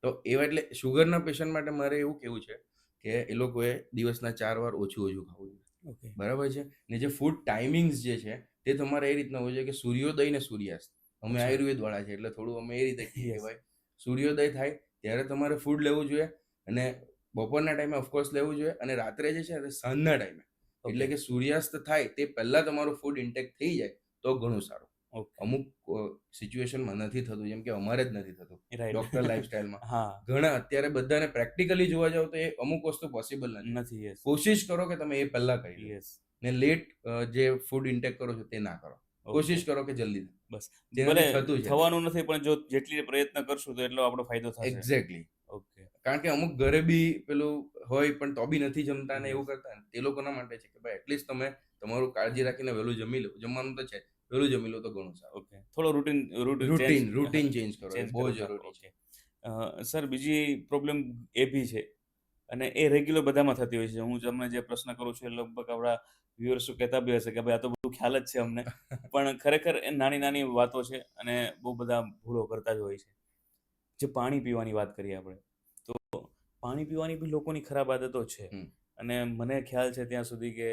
તો એવા, એટલે શુગરના પેશન્ટ માટે મારે એવું કહેવું છે કે એ લોકોએ દિવસના 4 વાર ઓછું ખાવું જોઈએ. ઓકે. બરાબર છે? ને જે ફૂડ ટાઈમિંગ્સ જે છે તે તમારે એ રીતના હોય છે કે સૂર્યોદય ને સૂર્યાસ્ત. અમે આયુર્વેદ વાળા છે એટલે થોડું અમે એ રીતે કહીએ કે ભાઈ સૂર્યોદય થાય ત્યારે તમારે ફૂડ લેવું જોઈએ, અને બપોરના ટાઈમે ઓફકોર્સ લેવું જોઈએ, અને રાત્રે જે છે સાંજના ટાઈમે, એટલે કે સૂર્યાસ્ત થાય તે પહેલા તમારું ફૂડ ઇન્ટેક થઈ જાય તો ઘણું સારું. અમુક સિચ્યુએશનમાં નથી થતું, જેમ કે અમારે જ નથી થતું ડોક્ટર લાઈફસ્ટાઈલમાં. ઘણા અત્યારે બધાને પ્રેક્ટિકલી જોવા જાવ તો એ અમુક વસ્તુ પોસિબલ નથી. કોશિશ કરો કે તમે એ પહેલા કરી લો, ને લેટ જે ફૂડ ઇન્ટેક કરો છો તે ના કરો. કોશિશ કરો કે જલ્દી. બસ થવાનું નથી, પણ જો જેટલી પ્રયત્ન કરશું તો એટલો આપણો ફાયદો થશે. એક્ઝેક્ટલી. ઓકે. કારણ કે અમુક ઘરે બી પેલું હોય પણ તો બી નથી જમતા ને એવું કરતા ને, તે લોકોના માટે છે કે ભાઈ એટલીસ્ટ તમે તમારું કાળજી રાખીને વહેલું જમી લો. જમવાનું તો છે, વહેલું જમી લો તો ઘણું સારું. ઓકે. થોડો રૂટીન ચેન્જ કરો, બહુ જરૂરી છે. સર, બીજી પ્રોબ્લેમ એ બી છે, અને એ રેગ્યુલર બધામાં થતી હોય છે. હું તમને જે પ્રશ્ન કરું છું એ લગભગ આપણા વ્યુઅર્સ કહેતા બી હશે કે ભાઈ આ તો બધું ખ્યાલ જ છે અમને, પણ ખરેખર એ નાની નાની વાતો છે અને બહુ બધા ભૂલો કરતા જ હોય છે. જે પાણી પીવાની વાત કરીએ આપણે, તો પાણી પીવાની બી લોકોની ખરાબ આદતો છે, અને મને ખ્યાલ છે ત્યાં સુધી કે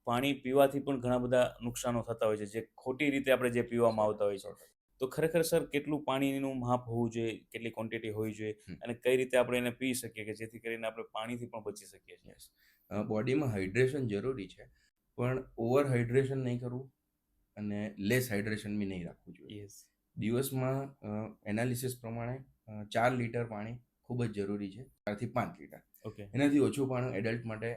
પાણી પીવાથી પણ ઘણા બધા નુકસાનો થતા હોય છે, જે ખોટી રીતે આપણે જે પીવામાં આવતા હોય છે. તો ખરેખર સર, કેટલું પાણીનું માપ હોવું જોઈએ, કેટલી ક્વોન્ટિટી હોવી જોઈએ, અને કઈ રીતે આપણે એને પી શકીએ કે જેથી કરીને આપણે પાણીથી પણ બચી શકીએ છીએ? બોડીમાં હાઇડ્રેશન જરૂરી છે, પણ ઓવર હાઇડ્રેશન નહીં કરવું અને લેસ હાઇડ્રેશન બી નહીં રાખવું જોઈએ. દિવસમાં એનાલિસિસ પ્રમાણે 4 લીટર પાણી ખૂબ જ જરૂરી છે, 4 થી 5 લીટર. એનાથી ઓછું પાણી એડલ્ટ માટે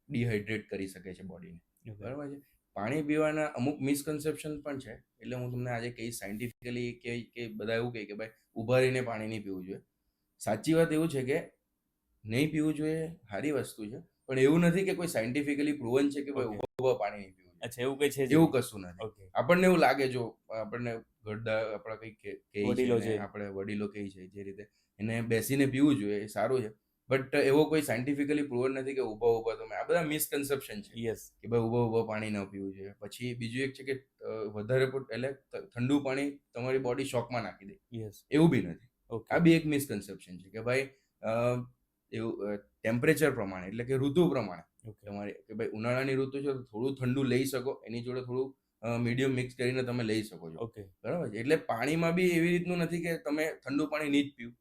ડિહાઇડ્રેટ કરી શકે છે બોડીને. બરાબર છે? પાણી પીવાના અમુક મિસકન્સેપ્શન પણ છે, એટલે હું તમને આજે કહીશ સાયન્ટિફિકલી કે બધા એવું કહે કે ભાઈ ઊભા રહીને પાણી નહીં પીવું જોઈએ. સાચી વાત એવું છે કે નહીં પીવું જોઈએ, સારી વસ્તુ છે, પણ એવું નથી કે કોઈ સાયન્ટિફિકલી પ્રૂવન છે કે ભાઈ ઊભા પાણી નહીં પીવું જોઈએ. અચ્છા, એવું કઈ છે? એવું કશું નથી. આપણને એવું લાગે, જો આપણને આપણા કંઈક કહે છે, આપણે વડીલો કહે છે જે રીતે એને બેસીને પીવું જોઈએ એ સારું છે, બટ એવો કોઈ સાયન્ટિફિકલી પ્રૂવન નથી કે ઊભા તમે, આ બધા મિસકન્સેપ્શન છે કે ભાઈ ઊભા પાણી ન પીવું જોઈએ. પછી બીજું એક છે કે વધારે એટલે ઠંડુ પાણી તમારી બોડી શોકમાં નાખી દે, એવું બી નથી. આ બી એક મિસકન્સેપ્શન છે કે ભાઈ એવું ટેમ્પરેચર પ્રમાણે, એટલે કે ઋતુ પ્રમાણે તમારે કે ભાઈ ઉનાળાની ઋતુ છે તો થોડું ઠંડુ લઈ શકો, એની જોડે થોડું મીડિયમ મિક્સ કરીને તમે લઈ શકો છો. બરાબર છે? એટલે પાણીમાં બી એવી રીતનું નથી કે તમે ઠંડુ પાણી નહીં જ પીવું,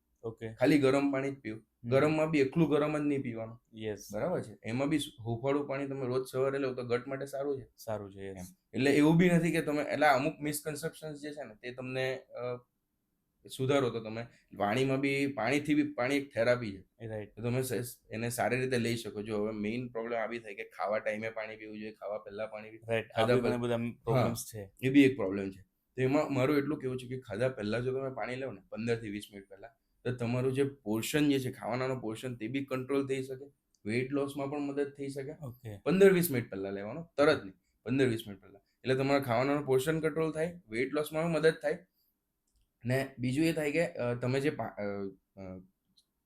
ખાલી ગરમ પાણી જ પીવું. ગરમમાં બી એકલું ગરમ જ નહીં પીવાનું, યસ, બરાબર છે. એમાં બી હુંફાળું પાણી તમે રોજ સવારે લો તો ગટ માટે સારું છે. સારું છે. એમ યસ, એટલે એવું બી નથી કે તમે એટલે અમુક મિસકન્સેપ્શન જે છે ને તે તમને સુધારો તો તમે પાણીમાં બી પાણી એક થેરાપી છે, રાઈટ, તો તમે એને સારી રીતે લઈ શકો છો. હવે મેઇન પ્રોબ્લેમ આવી થાય કે ખાવા ટાઈમે પાણી પીવું જોઈએ, ખાવા પહેલા પાણી પીવું, રાઈટ. આ ખાધા બી ઘણા બધા હા પ્રોબ્લેમ્સ છે. એ બી એક પ્રોબ્લેમ છે. તો એમાં મારું એટલું કેવું છે કે ખાધા પહેલા જો તમે પાણી લો ને 15 થી 20 મિનિટ પહેલા, તો તમારું જે પોર્શન જે છે ખાવાનાનો પોર્શન તે બી કંટ્રોલ થઈ શકે, વેઇટ લોસમાં પણ મદદ થઈ શકે. ઓકે, 15-20 મિનિટ પહેલા લેવાનો, તરત નહીં, 15-20 મિનિટ પહેલા, એટલે તમારા ખાવાનાનો પોર્શન કંટ્રોલ થાય, વેઇટ લોસમાં મદદ થાય. ને બીજું એ થાય કે તમે જે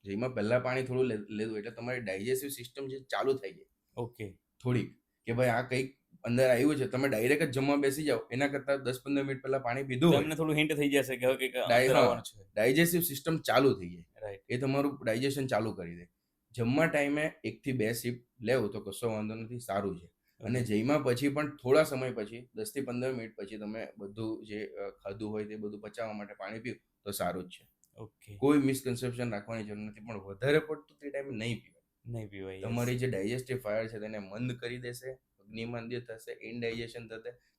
જેમાં પહેલા પાણી થોડું લેવું એટલે તમારી ડાયજેસ્ટિવ સિસ્ટમ જે ચાલુ થઈ જાય ઓકે, થોડીક, કે ભાઈ આ કંઈક અંદર આવ્યું છે. તમે ડાયરેક્ટ જ જમવા બેસી જાઓ એના કરતાં 10-15 મિનિટ પહેલા પાણી પીધું હોય, તમને થોડું હિન્ટ થઈ જશે કે હવે કંઈક અંદર આવવાનું છે. ડાયજેસ્ટિવ સિસ્ટમ ચાલુ થઈ જાય, રાઈટ, એ તમારું ડાયજેશન ચાલુ કરી દે. જમવા ટાઈમે 1 થી 2 સિપ લેવું તો કશો વાંધો નથી, સારું છે. અને જમ્યા પછી પણ થોડા સમય પછી 10 થી 15 મિનિટ પછી તમે બધું જે ખાધું હોય તે બધું પચાવવા માટે પાણી પીવું તો સારું જ છે. ઓકે, કોઈ મિસકન્સેપ્શન રાખવાની જરૂર નથી, પણ વધારે પડતું તે ટાઈમે નહીં પીવાય. નહીં પીવાય. તમારી જે ડાયજેસ્ટિવ ફાયર છે તેને મંદ કરી દેશે, અગ્નિમંદ્ય થશે, ઇનડાઇજેશન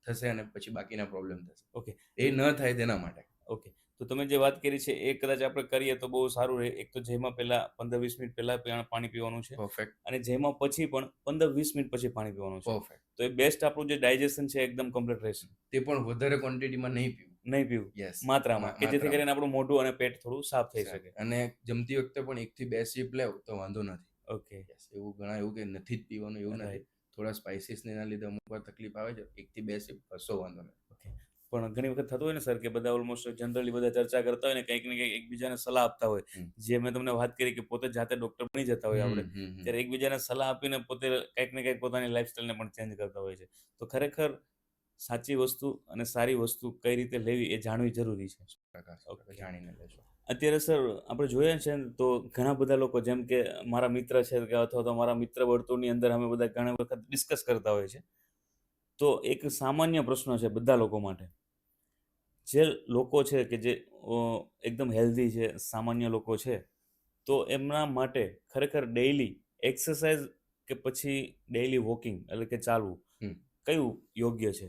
થશે અને પછી બાકીના પ્રોબ્લેમ થશે. ઓકે, એ ન થાય તેના માટે. ઓકે. તો તમે જે વાત કરી છે એ કદાચ આપણે કરીએ તો બહુ સારું રહે. એક તો જેમાં પહેલા 15-20 મિનિટ પહેલા પાણી પીવાનું છે, પરફેક્ટ, અને જેમાં પછી પણ 15-20 મિનિટ પછી પાણી પીવાનું છે. પરફેક્ટ. તો એ બેસ્ટ આપણું જે ડાયજેશન છે એકદમ કમ્પ્લીટ રહેશે. તે પણ વધારે ક્વોન્ટિટીમાં નહીં પીવું. નહીં પીવું, યસ, માત્રામાં, કે જેથી કરીને આપણું મોઢું અને પેટ થોડું સાફ થઈ શકે. અને જમતી વખતે પણ 1 થી 2 સિપ લેવ તો વાંધો નથી. ઓકે, યસ, એવું ઘણા એવું કે નથી જ પીવાનું એવું નથી. થોડા સ્પાઇસીસને એના લીધે અમુક વાર તકલીફ આવે છે. 1 થી 2 સિપ કશો વાંધો નથી. ઓકે. પણ ઘણી વખત થતું હોય ને સર કે બધા ઓલમોસ્ટ જનરલી બધા ચર્ચા કરતા હોય ને કંઈક ને કંઈક એકબીજાને સલાહ આપતા હોય. જે મેં તમને વાત કરી કે પોતે જાતે ડોક્ટર બની જતા હોય આપણે, ત્યારે એકબીજાને સલાહ આપીને પોતે કંઈક ને કંઈક પોતાની લાઈફસ્ટાઈલને પણ ચેન્જ કરતા હોય છે. તો ખરેખર સાચી વસ્તુ અને સારી વસ્તુ કઈ રીતે લેવી એ જાણવી જરૂરી છે. જાણીને લેશો. અત્યારે સર આપણે જોઈએ છે ને તો ઘણા બધા લોકો, જેમ કે મારા મિત્ર છે કે અથવા તો મારા મિત્ર વર્તુળની અંદર અમે બધા ઘણી વખત ડિસ્કસ કરતા હોય છે. તો એક સામાન્ય પ્રશ્ન છે બધા લોકો માટે. જે લોકો છે કે જે એકદમ હેલ્ધી છે, સામાન્ય લોકો છે, તો એમના માટે ખરેખર ડેઈલી એક્સરસાઇઝ કે પછી ડેઈલી વોકિંગ એટલે કે ચાલવું કયું યોગ્ય છે?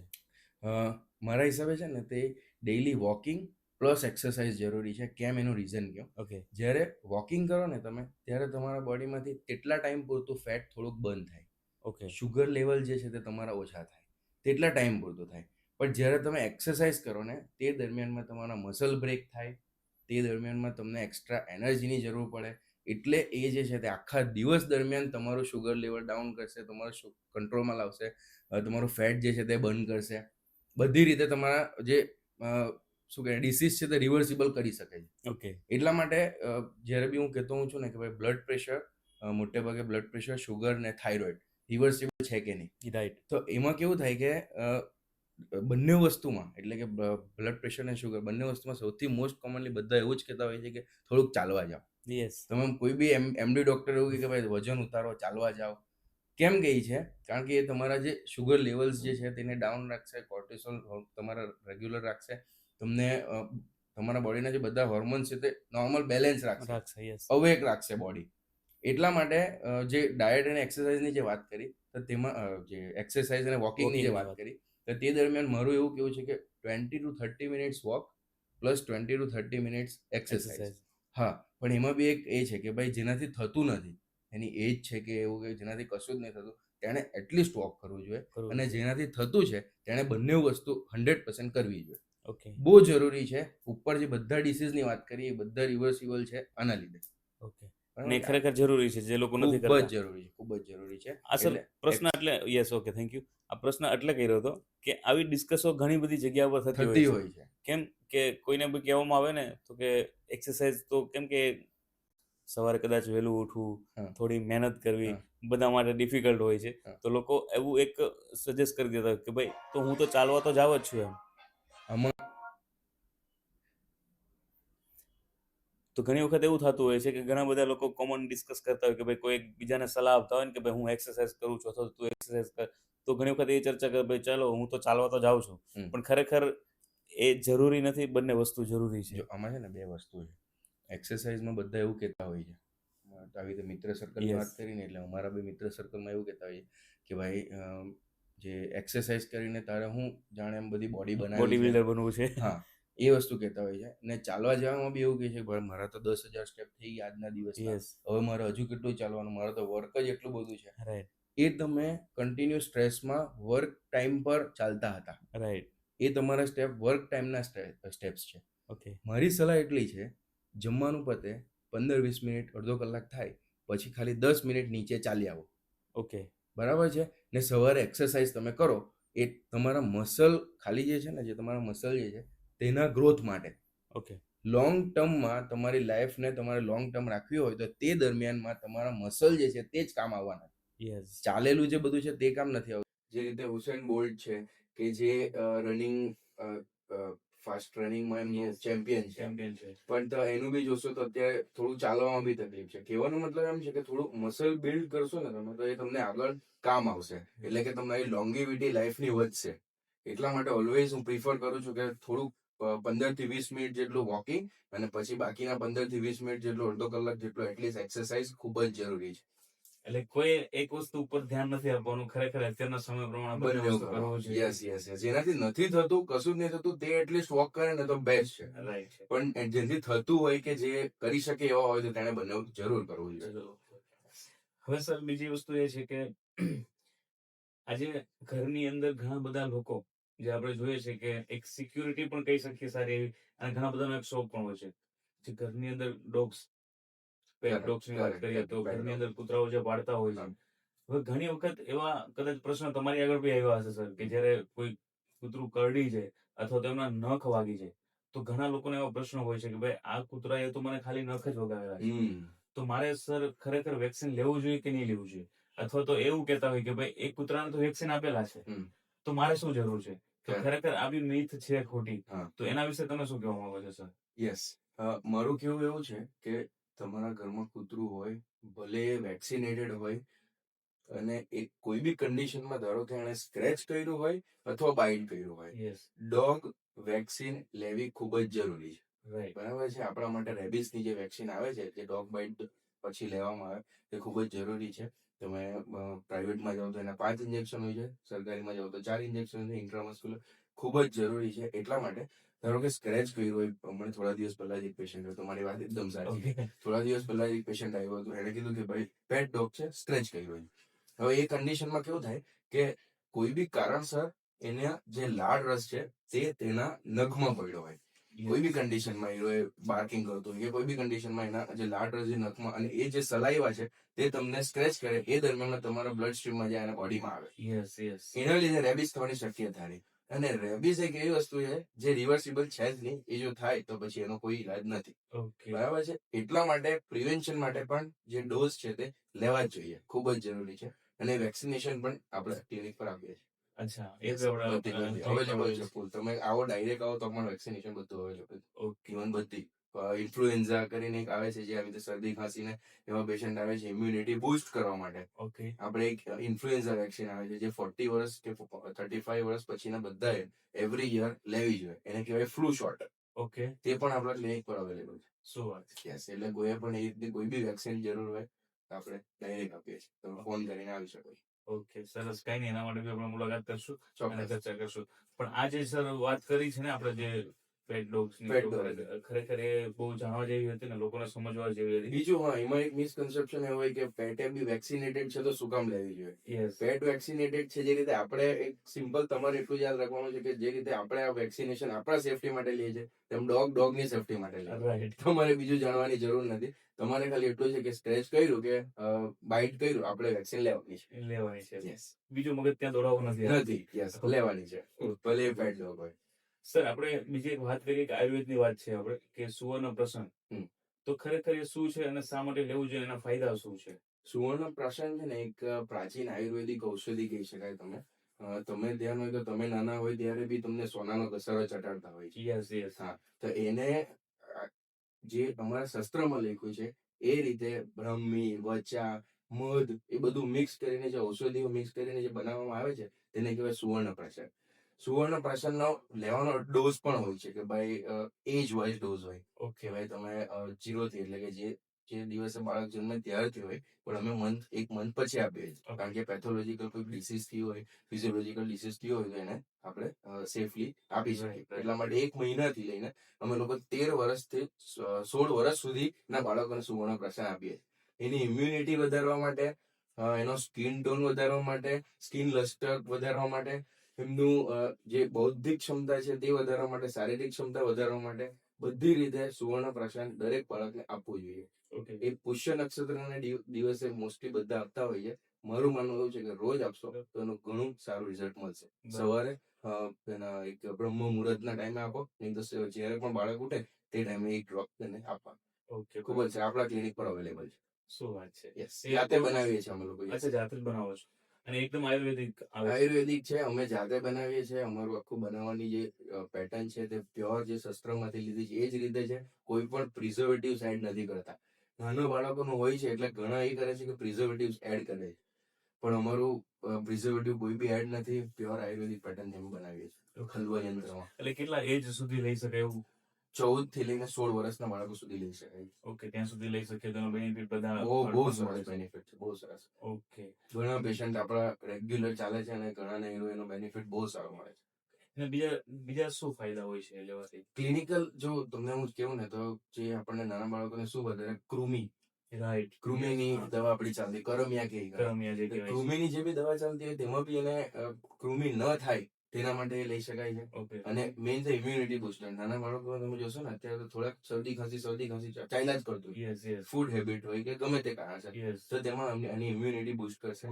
મારા હિસાબે છે ને તે ડેઈલી વોકિંગ પ્લસ એક્સરસાઇઝ જરૂરી છે. કેમ એનું રીઝન કહો. ઓકે, જ્યારે વોકિંગ કરો ને તમે ત્યારે તમારા બોડીમાંથી તેટલા ટાઈમ પૂરતું ફેટ થોડુંક બર્ન થાય, ઓકે, શુગર લેવલ જે છે તે તમારા ઓછા થાય, તેટલા ટાઈમ પૂરતું થાય. પણ જ્યારે તમે એક્સરસાઇઝ કરો ને તે દરમિયાનમાં તમારા મસલ બ્રેક થાય, તે દરમિયાનમાં તમને એક્સ્ટ્રા એનર્જીની જરૂર પડે, એટલે એ જે છે તે આખા દિવસ દરમિયાન તમારું શુગર લેવલ ડાઉન કરશે, તમારું કંટ્રોલમાં લાવશે, તમારું ફેટ જે છે તે બર્ન કરશે. બધી રીતે તમારા જે શું કહેવાય ડિસીઝ છે તે રિવર્સિબલ કરી શકે છે. ઓકે, એટલા માટે જ્યારે બી હું કહેતો હોઉં છું ને કે ભાઈ બ્લડ પ્રેશર, મોટે ભાગે બ્લડ પ્રેશર, શુગર ને થાઇરોઇડ રિવર્સિબલ છે કે નહીં. રાઈટ, તો એમાં કેવું થાય કે બંને વસ્તુમાં, એટલે કે બ્લડ પ્રેશર અને શુગર બંને વસ્તુમાં સૌથી મોસ્ટ કોમનલી બધા એવું જ કહેતા હોય છે કે થોડુંક ચાલવા જાઓ. યસ, તમે કોઈ બી એમડી ડૉક્ટર એવું કહે કે ભાઈ વજન ઉતારો, ચાલવા જાઓ. કેમ કહે છે? કારણ કે એ તમારા જે શુગર લેવલ્સ જે છે તેને ડાઉન રાખશે, કોર્ટિસોલ તમારા રેગ્યુલર રાખશે, તમને તમારા બોડીના જે બધા હોર્મોન્સ છે તે નોર્મલ બેલેન્સ રાખશે, અવેક રાખશે બોડી. એટલા માટે જે ડાયટ અને એક્સરસાઇઝની જે વાત કરી તો તેમાં જે એક્સરસાઇઝ અને વોકિંગની જે વાત કરી તો તે દરમિયાન મારું એવું કેવું છે કે 20 to 30 minutes walk plus 20 to 30 minutes exercise. હા, પણ એમાં બી એક એ છે કે ભાઈ જેનાથી થતું નથી, એની એજ છે કે એવું કે જેનાથી કશું જ નહીં થતું, તેણે એટલીસ્ટ વોક કરવું જોઈએ. અને જેનાથી થતું છે તેણે બંને વસ્તુ 100% કરવી જોઈએ. ઓકે, બહુ જરૂરી છે. ઉપર જે બધા ડિસીઝની વાત કરી એ બધા રિવર્સિબલ છે આના લીધે. ઓકે, ને ખરેખર જરૂરી છે જે લોકો નથી કરતા. ખૂબ જ જરૂરી છે, ખૂબ જ જરૂરી છે. આ સર પ્રશ્ન એટલે યસ, ઓકે, થેન્ક યુ. આ પ્રશ્ન એટલે કર્યો હતો કે આવી ડિસ્કસો ઘણી બધી જગ્યા પર થતી હોય છે. કેમ કે કોઈને બી કહેવામાં આવે ને તો કે એક્સરસાઇઝ તો કેમ કે સવારે કદાચ વહેલું ઉઠવું, થોડી મહેનત કરવી બધા માટે ડિફિકલ્ટ હોય છે. તો લોકો એવું એક સજેસ્ટ કરી દેતા હોય કે ભાઈ તો હું તો ચાલવા તો જાવ જ છું એમ. તો ઘણી વખત એવું થતું હોય છે કે ઘણા બધા લોકો કોમન ડિસ્કસ કરતા હોય કે ભાઈ કોઈ બીજાને સલાહ આપતા હોય ને કે ભાઈ હું એક્સરસાઇઝ કરું છું અથવા તું એક્સરસાઇઝ કર, તો ઘણી વખત એ ચર્ચા કરે ભાઈ ચાલો હું તો ચાલવા તો જાઉં છું, પણ ખરેખર એ જરૂરી નથી. બંને વસ્તુ જરૂરી છે. આમાં છે ને બે વસ્તુ છે. એક્સરસાઇઝમાં બધા એવું કહેતા હોય છે તો આવી રીતે મિત્ર સર્કલની Yes. વાત કરીને એટલે અમારા બે મિત્ર સર્કલમાં એવું કહેતા હોઈએ કે ભાઈ જે એક્સરસાઇઝ કરીને તારે હું જાણે એમ બધી બોડી બનાવી બોડી છે. બિલ્ડર બનવું છે. હા, એ વસ્તુ કહેતા હોય છે. ને ચાલવા જવામાં બી એવું કહે છે ભાઈ મારા તો 10,000 સ્ટેપ થઈ ગયા આજના દિવસના, યસ, હવે મારે હજુ કેટલું ચાલવાનું, મારે તો વર્ક જ એટલું બધું છે. રાઈટ, એ તમે કન્ટિન્યુ સ્ટ્રેસમાં વર્ક ટાઈમ પર ચાલતા હતા, રાઈટ, એ તમારા સ્ટેપ વર્ક ટાઈમના સ્ટેપ્સ છે. ઓકે, મારી સલાહ એટલી છે, જમવાનું પતે 15-20 મિનિટ અડધો કલાક થાય પછી ખાલી 10 મિનિટ નીચે ચાલી આવો, ઓકે, બરાબર છે. ને સવારે એક્સરસાઇઝ તમે કરો, એ તમારા મસલ ખાલી જે છે ને, જે તમારા મસલ જે છે તેના ગ્રોથ માટે, ઓકે, લોંગ ટર્મમાં તમારી લાઈફને તમારે લોંગ ટર્મ રાખવી હોય તો તે દરમિયાનમાં તમારા મસલ જે છે તે જ કામ આવવાના. યસ, ચાલેલું જે બધું છે તે કામ નથી આવતું. જે રીતે હુસેન બોલ્ટ છે કે જે રનિંગ ફાસ્ટ રનિંગમાં એમનું ચેમ્પિયન છે, ચેમ્પિયન છે. પણ તો એનું બી જોશો તો અત્યારે થોડું ચાલવામાં બી તકલીફ છે. કહેવાનો મતલબ એમ છે કે થોડું મસલ બિલ્ડ કરશો ને તમે તો એ તમને આગળ કામ આવશે, એટલે કે તમારી લોંગેવિટી લાઈફની વધશે. એટલા માટે ઓલવેઝ હું પ્રિફર કરું છું કે થોડુંક 15-20 મિનિટ જેટલું વોકિંગ અને પછી બાકીના 15-20 મિનિટ જેટલું અડધો કલાક જેટલું એટલીસ્ટ એક્સરસાઇઝ ખૂબ જ જરૂરી છે. એટલે કોઈ એક વસ્તુ ઉપર ધ્યાન નથી આપવાનું, ખરેખર અત્યારના સમય પ્રમાણે બંને વસ્તુ કરવું જોઈએ. Yes yes yes. જેનાથી નથી થતું, કશું જ નહીં થતું, તે એટલીસ્ટ વોક કરે ને તો બેસ્ટ છે. રાઈટ છે. પણ જેથી થતું હોય કે જે કરી શકે એવા હોય તો તેને બંને જરૂર કરવું જોઈએ. હવે સર બીજી વસ્તુ એ છે કે આજે ઘરની અંદર ઘણા બધા લોકો જે આપણે જોઈએ છે કે એક સિક્યુરિટી પણ કહી શકીએ સારી એવી, અને ઘણા બધાનો એક શોખ પણ હોય છે જે ઘરની અંદર ડોગ્સ, પેટ ડોગ્સ ની વાત કરીએ તો ઘરની અંદર કૂતરાઓ જે પાળતા હોય છે. હવે ઘણી વખત એવા કદાચ પ્રશ્ન તમારી આગળ બી આવ્યા હશે સર કે જ્યારે કોઈ કૂતરું કરડી જાય અથવા તો એમના નખ વાગી જાય તો ઘણા લોકોને એવા પ્રશ્નો હોય છે કે ભાઈ આ કૂતરાએ તો મને ખાલી નખ જ વગાડેલા છે, તો મારે સર ખરેખર વેક્સિન લેવું જોઈએ કે નહીં લેવું જોઈએ, અથવા તો એવું કહેતા હોય કે ભાઈ એક કૂતરાને તો વેક્સિન આપેલા છે તો મારે શું જરૂર છે, તો ખરેખર આ બી મિથ છે ખોટી, તો એના વિશે તમે શું કહેવા માંગો છો સર? યસ, મારું કેવું એવું છે કે તમારા ઘરમાં કૂતરું હોય, ભલે વેક્સિનેટેડ હોય અને એક કોઈ બી કન્ડિશનમાં ધારો કે એને સ્ક્રેચ કર્યું હોય અથવા બાઇટ કર્યું હોય, યસ, ડોગ વેક્સિન લેવી ખૂબ જ જરૂરી છે. રાઈટ, બરાબર છે. આપણા માટે રેબિસની જે વેક્સિન આવે છે, જે ડોગ બાઇટ પછી લેવામાં આવે તે ખૂબ જ જરૂરી છે. તમે પ્રાઇવેટમાં જાઓ તો એના 5 ઇન્જેક્શન હોય છે, સરકારીમાં જાઓ તો 4 ઇન્જેક્શન છે. ઇન્ટ્રામસ્ક્યુલર ખૂબ જ જરૂરી છે. એટલા માટે ધારો કે સ્ક્રેચ કર્યું હોય, હમણાં થોડા દિવસ પહેલા જ એક પેશન્ટ હતો, તમારી વાત એકદમ સાચી. થોડા દિવસ પહેલા એક પેશન્ટ આવ્યો હતો, એને કીધું કે ભાઈ પેટ ડોગ છે, સ્ક્રેચ કર્યું હોય. હવે એ કન્ડિશનમાં કેવું થાય કે કોઈ બી કારણસર એના જે લાળ રસ છે તે તેના નખમાં પડ્યો હોય, કોઈ બી કન્ડિશનમાં એ બાર્કિંગ કરતો હોય કે કોઈ બી કન્ડિશનમાં એના જે લાળ રસ છે નખમાં, અને એ જે સલાઈવા છે તે તમને સ્ક્રેચ કરે, એ દરમિયાન તમારા બ્લડ સ્ટ્રીમમાં જાય અને બોડીમાં આવે. યસ, યસ, એના લીધે રેબિસ થવાની શક્યતા રહે. અને રેબિસ એક એવી વસ્તુ છે જે રિવર્સિબલ છે જ નહીં, એ જો થાય તો પછી એનો કોઈ ઈલાજ નથી. ઓકે, બરાબર છે. એટલા માટે પ્રિવેન્શન માટે પણ જે ડોઝ છે તે લેવા જ જોઈએ, ખૂબ જ જરૂરી છે. અને વેક્સિનેશન પણ આપણે ક્લિનિક પર આપીએ છીએ. અચ્છા, એ બી અવેલેબલ છે ફૂલ. તમે આવો ડાયરેક્ટ આવો તો પણ વેક્સિનેશન બધું અવેલેબલ. ઓકે, ઇવન બધી ઇન્ફ્લુએન્ઝા કરીને એક આવે છે, જે આવી રીતે શરદી ખાંસીને એવા પેશન્ટ આવે છે ઇમ્યુનિટી બૂસ્ટ કરવા માટે. ઓકે, આપણે એક ઇન્ફ્લુએન્ઝા વેક્સિન આવે છે જે 40 વર્ષ કે 35 વર્ષ પછીના બધાએ એવરી યર લેવી જોઈએ. એને કહેવાય ફ્લુ શોટ. ઓકે, તે પણ આપણા ક્લિનિક પર અવેલેબલ છે. શું વાત છે? યસ, એટલે કોઈ પણ એ રીતની કોઈ બી વેક્સિન જરૂર હોય તો આપણે ડાયરેક્ટ આપીએ છીએ. તમે ફોન કરીને આવી શકો છો. ઓકે, સરસ. કઈ નહીં, એના માટે બી આપણે મુલાકાત કરશું અને ચોક્કસ. ચર્ચા કરશું. પણ આ જે સર વાત કરી છે ને આપણે જે પેટ ડોગ્સ ની, Pet તો dog. ખરેખર એ બહુ જાણવા જેવી હતી ને લોકોને સમજવા જેવી હતી. બીજું, હા, એમાં એક મિસકન્સેપ્શન એ હોય કે પેટે બી વેક્સિનેટેડ છે તો શું કામ લેવી જોઈએ. યસ, પેટ વેક્સિનેટેડ છે, જે રીતે આપણે એક સિમ્પલ તમારે એટલું યાદ રાખવાનું છે કે જે રીતે આપણે આ વેક્સિનેશન આપણા સેફટી માટે લઈએ છીએ, તેમ ડોગની સેફટી માટે લઈએ. રાઈટ, તમારે બીજું જાણવાની જરૂર નથી. તમારે ખાલી એટલું છે કે સ્ક્રેચ કર્યું કે બાઇટ કર્યું, આપણે વેક્સિન લેવાની છે. લેવાની છે. યસ, બીજું મગજ ત્યાં દોડાવવું નથી. યસ, લેવાની છે. ભલે એ પેટ ડોગ હોય. સર આપણે બીજી એક વાત કરીએ કે આયુર્વેદની વાત છે આપણે કે સુવર્ણ પ્રસન્ન, તો ખરેખર એ શું છે અને શા માટે લેવું જોઈએ, એના ફાયદા શું છે? સુવર્ણ પ્રાશન છે ને, એક પ્રાચીન આયુર્વેદિક ઔષધિ કહી શકાય. તમે ધ્યાન હોય તો તમે નાના હોય ત્યારે બી તમને સોનાનો ઘસારો ચટાડતા હોય છે. યસ, યસ, હા, તો એને જે અમારા શસ્ત્રમાં લખ્યું છે એ રીતે બ્રહ્મી, વચા, મધ એ બધું મિક્સ કરીને, જે ઔષધિઓ મિક્સ કરીને જે બનાવવામાં આવે છે તેને કહેવાય સુવર્ણ પ્રાશન. સુવર્ણ પ્રાશનનો લેવાનો ડોઝ પણ હોય છે કે ભાઈ એજ વાઇઝ ડોઝ હોય. ઓકે, ભાઈ તમે 0 થી, એટલે કે જે જે દિવસે બાળક જન્મે ત્યારથી હોય, પણ અમે એક મંથ પછી આપીએ છીએ. કારણ કે પેથોલોજીકલ કોઈ ડિસીઝ થઈ હોય, ફિઝિયોલોજીકલ ડિસીઝ થઈ હોય તો એને આપણે સેફલી આપી શકીએ. એટલા માટે 1 મહિનાથી લઈને અમે લોકો 13 વર્ષથી 16 વર્ષ સુધીના બાળકોને સુવર્ણપ્રાશન આપીએ છીએ. એની ઇમ્યુનિટી વધારવા માટે, એનો સ્કિન ટોન વધારવા માટે, સ્કિન લસ્ટર વધારવા માટે, એમનું જે બૌદ્ધિક ક્ષમતા છે તે વધારવા માટે, શારીરિક ક્ષમતા વધારવા માટે બધી રીતે સુવર્ણપ્રાશન દરેક બાળકને આપવું જોઈએ. એ પુષ્ય નક્ષત્રના દિવસે મોસ્ટલી બધા આપતા હોય છે. મારું માનવું એવું છે કે રોજ આપશો તો એનું ઘણું સારું રિઝલ્ટ મળશે. સવારે એના એક બ્રહ્મ મુહૂર્તના ટાઈમે આપો, નહીં તો જ્યારે પણ બાળક ઉઠે તે ટાઈમે એક ડ્રોપ તેને આપવા. ખૂબ જ આપણા ક્લિનિક પર અવેલેબલ છે. શું વાત છે? યસ, જાતે બનાવીએ છીએ અમે લોકો. અચ્છા, જાતે જ બનાવો છો? અને એકદમ આયુર્વેદિક છે, અમે જાતે બનાવીએ છીએ. અમારું આખું બનાવવાની જે પેટર્ન છે તે પ્યોર જે શસ્ત્રમાંથી લીધી છે એ જ રીતે છે. કોઈ પણ પ્રિઝર્વેટિવ એડ નથી કરતા. નાના બાળકોનું હોય છે એટલે ઘણા એ કરે છે કે પ્રિઝર્વેટિવ એડ કરે છે, પણ અમારું પ્રિઝર્વેટિવ કોઈ બી એડ નથી. પ્યોર આયુર્વેદિક પેટર્ન અમે બનાવીએ છીએ હલવા યંત્રમાં. એટલે કેટલા એજ સુધી લઈ શકાય એવું? 14 થી લઈને 16 વર્ષના બાળકો સુધી લઈ શકાય. ઓકે, ત્યાં સુધી લઈ શકીએ તો બેનિફિટ બધા બહુ સરસ બેનિફિટ છે, બહુ સરસ. ઓકે. ઘણા પેશન્ટ આપણા રેગ્યુલર ચાલે છે અને ઘણાને એનો બેનિફિટ બહુ સારો મળે છે. અને બીજા શું ફાયદા હોય છે લેવાથી? ક્લિનિકલ જો તમને હું કેવું ને તો જે આપણને નાના બાળકોને શું વધારે કૃમિ, રાઈટ, કૃમિની દવા આપણી ચાલતી, કરમિયા કે કૃમિની જે બી દવા ચાલતી હોય તેમાં બી એને કૃમિ ન થાય તેના માટે લઈ શકાય છે. અને મેઇન છે ઇમ્યુનિટી બુસ્ટર. નાના બાળકો તમે જોશો ને અત્યારે તો થોડાક શરદી ખાંસી ચાલ્યા જ કરતું હોય, ફૂડ હેબિટ હોય કે ગમે તે કારણ છે, તો તેમાં એની ઇમ્યુનિટી બુસ્ટ કરશે.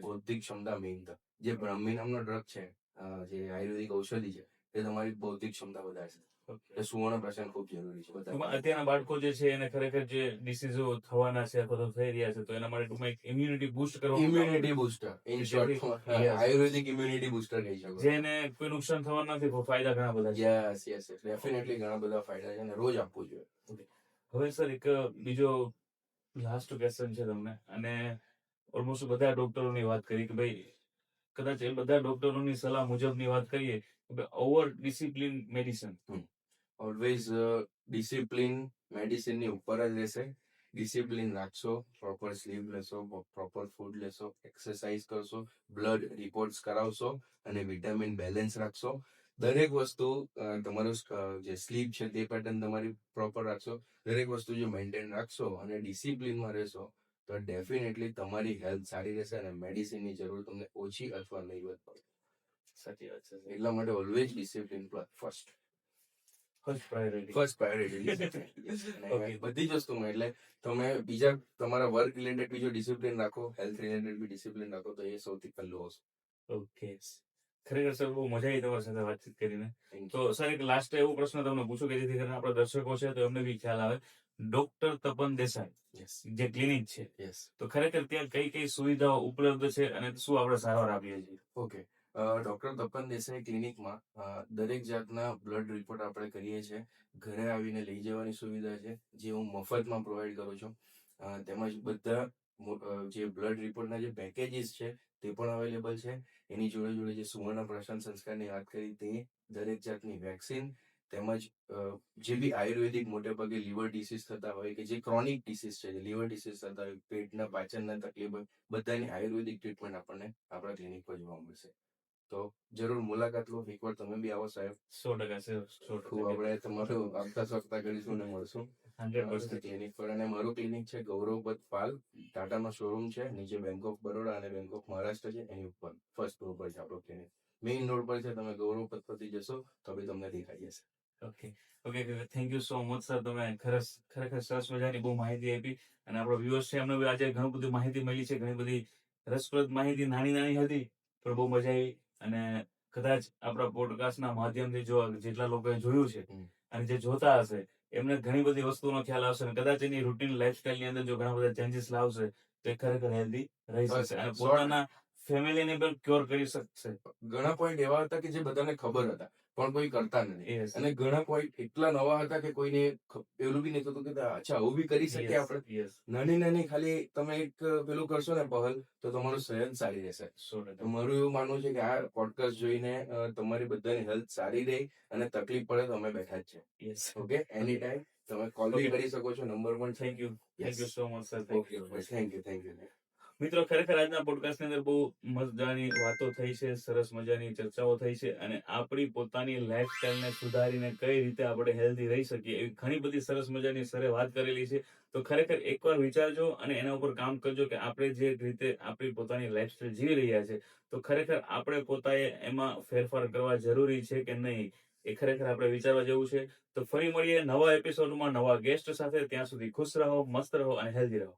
બૌદ્ધિક ક્ષમતા મેઇન જે બ્રાહ્મી નામનો ડ્રગ છે, જે આયુર્વેદિક ઔષધિ છે, એ તમારી બૌદ્ધિક ક્ષમતા વધારશે. સુવર્ણપ્રાશન ખૂબ જરૂરી છે. અત્યારના બાળકો જે છે એને ખરેખર જે ડિસીઝો થવાના છે અથવા તો થઈ રહ્યા છે, તો એના માટે ટૂંકમાં ઇમ્યુનિટી બૂસ્ટ કરવા, immunity booster, in short Ayurvedic immunity booster કહી શકો. જેને કોઈ નુકસાન થવાનું નથી, ફાયદા ઘણા બધા છે. યસ ડેફિનેટલી ઘણા બધા ફાયદા છે અને રોજ આપવું જોઈએ. હવે સર એક બીજો લાસ્ટ ક્વેશ્ચન છે તમને, અને ઓલમોસ્ટ બધા ડોક્ટરોની વાત કરી કે ભાઈ કદાચ એ બધા ડોક્ટરોની સલાહ મુજબની વાત કરીએ કે over discipline medicine always discipline મેડિસિનની ઉપર જ રહેશે. ડિસિપ્લિન રાખશો, પ્રોપર સ્લીપ લેશો, પ્રોપર ફૂડ લેશો, એક્સરસાઇઝ કરશો, બ્લડ રિપોર્ટ્સ કરાવશો અને વિટામિન બેલેન્સ રાખશો. દરેક વસ્તુ તમારું જે સ્લીપ છે તે પેટર્ન તમારી પ્રોપર રાખશો. દરેક વસ્તુ જો મેન્ટેન રાખશો અને ડિસિપ્લિનમાં રહેશો તો ડેફિનેટલી તમારી હેલ્થ સારી રહેશે અને મેડિસિનની જરૂર તમને ઓછી અથવા નહીવત પડે. સાચી વાત છે. એટલા માટે ઓલવેઝ ડિસિપ્લિન ફર્સ્ટ પ્રાયોરિટી. બધી જ વસ્તુમાં એટલે તમે બીજા તમારા વર્ક રિલેટેડ બીજો ડિસિપ્લિન રાખો, હેલ્થ રિલેટેડ બી ડિસિપ્લિન રાખો તો એ સૌથી પહેલું આવશે. ઓકે, ખરેખર સર બહુ મજા આવી તમારી સાથે વાતચીત કરીને. તો સર એક લાસ્ટ એવો પ્રશ્ન તમને પૂછું કે જેથી કરીને આપણા દર્શકો છે તો એમને બી ખ્યાલ આવે. ડોક્ટર તપન દેસાઈ જે ક્લિનિક છે, તો ખરેખર ત્યાં કઈ કઈ સુવિધાઓ ઉપલબ્ધ છે અને શું આપણે સારવાર આપીએ છીએ? ઓકે, ડોક્ટર તપન દેસાઈ ક્લિનિકમાં દરેક જાતના બ્લડ રિપોર્ટ આપણે કરીએ છીએ. ઘરે આવીને લઈ જવાની સુવિધા છે જે હું મફતમાં પ્રોવાઈડ કરું છું. તેમજ બધા જે બ્લડ રિપોર્ટના જે પેકેજીસ છે તે પણ અવેલેબલ છે. એની જોડે જોડે જે સુવર્ણપ્રાશન સંસ્કારની વાત કરી તે, દરેક જાતની વેક્સિન, તેમજ જે બી આયુર્વેદિક મોટે ભાગે લીવર ડિસીઝ થતા હોય કે જે ક્રોનિક ડિસીઝ છે, લીવર ડિસીઝ થતા હોય, પેટના પાચનના તકલીફ હોય, બધાની આયુર્વેદિક ટ્રીટમેન્ટ આપણને આપણા ક્લિનિક પર જોવા મળશે. તો જરૂર મુલાકાત લો, એકવાર તમે બી આવો સાહેબ. 100% ખૂબ આપણે તમારું આગતા સ્વાગતા કરીશું અને મળશું 100% ક્લિનિક પર. અને મારું ક્લિનિક છે ગૌરવપત પાલ, ટાટાનો શોરૂમ છે, નીચે બેંક ઓફ બરોડા અને બેંક ઓફ મહારાષ્ટ્ર છે, એની ઉપર ફર્સ્ટ ફ્લોર પર છે આપણો ક્લિનિક. મેઇન રોડ પર છે, તમે ગૌરવપત પરથી જશો તો બી તમને દેખાઈ જશે. Okay, thank you so much sir. તમે ખરેખર સરસ મજાની બહુ માહિતી આપી અને આપણો વ્યુઅર્સ છે એમને આજે ઘણી બધી માહિતી મળી છે. ઘણી બધી રસપ્રદ માહિતી નાની હતી પણ બહુ મજા આવી. અને કદાચ આપણા પોડકાસ્ટના માધ્યમથી જો જેટલા લોકોએ જોયું છે અને જે જોતા હશે એમને ઘણી બધી વસ્તુનો ખ્યાલ આવશે અને કદાચ એની રૂટીન લાઈફસ્ટાઈલની અંદર જો ઘણા બધા ચેન્જીસ લાવશે તો એ ખરેખર હેલ્ધી રહી શકશે અને પોતાના ફેમિલીને પણ ક્યોર કરી શકશે. ઘણા પોઈન્ટ એવા હતા કે જે બધાને ખબર હતા પણ કોઈ કરતા નથી, અને ઘણા પોઈન્ટ એટલા નવા હતા કે કોઈને પેલું બી નહીં થતું કે અચ્છા આવું બી કરી શકીએ આપણે. નાની ખાલી તમે એક પેલું કરશો ને પહલ તો તમારું સેહત સારી રહેશે. તો મારું એવું માનવું છે કે આ પોડકાસ્ટ જોઈને તમારી બધાની હેલ્થ સારી રહે અને તકલીફ પડે તો અમે બેઠા જ છે. ઓકે, એની ટાઈમ તમે કોલ બી કરી શકો છો, નંબર પણ છે. Thank you so much sir. Okay thank you. મિત્રો, ખરેખર આજના પોડકાસ્ટની અંદર બહુ મજાની વાતો થઈ છે, સરસ મજાની ચર્ચાઓ થઈ છે, અને આપણી પોતાની લાઈફસ્ટાઈલને સુધારીને કઈ રીતે આપણે હેલ્ધી રહી શકીએ એવી ઘણી બધી સરસ મજાની સરે વાત કરેલી છે. તો ખરેખર એકવાર વિચારજો અને એના ઉપર કામ કરજો કે આપણે જે રીતે આપણી પોતાની લાઈફસ્ટાઈલ જીવી રહ્યા છે, તો ખરેખર આપણે પોતાએ એમાં ફેરફાર કરવા જરૂરી છે કે નહીં, એ ખરેખર આપણે વિચારવા જેવું છે. તો ફરી મળીએ નવા એપિસોડમાં નવા ગેસ્ટ સાથે. ત્યાં સુધી ખુશ રહો, મસ્ત રહો અને હેલ્ધી રહો.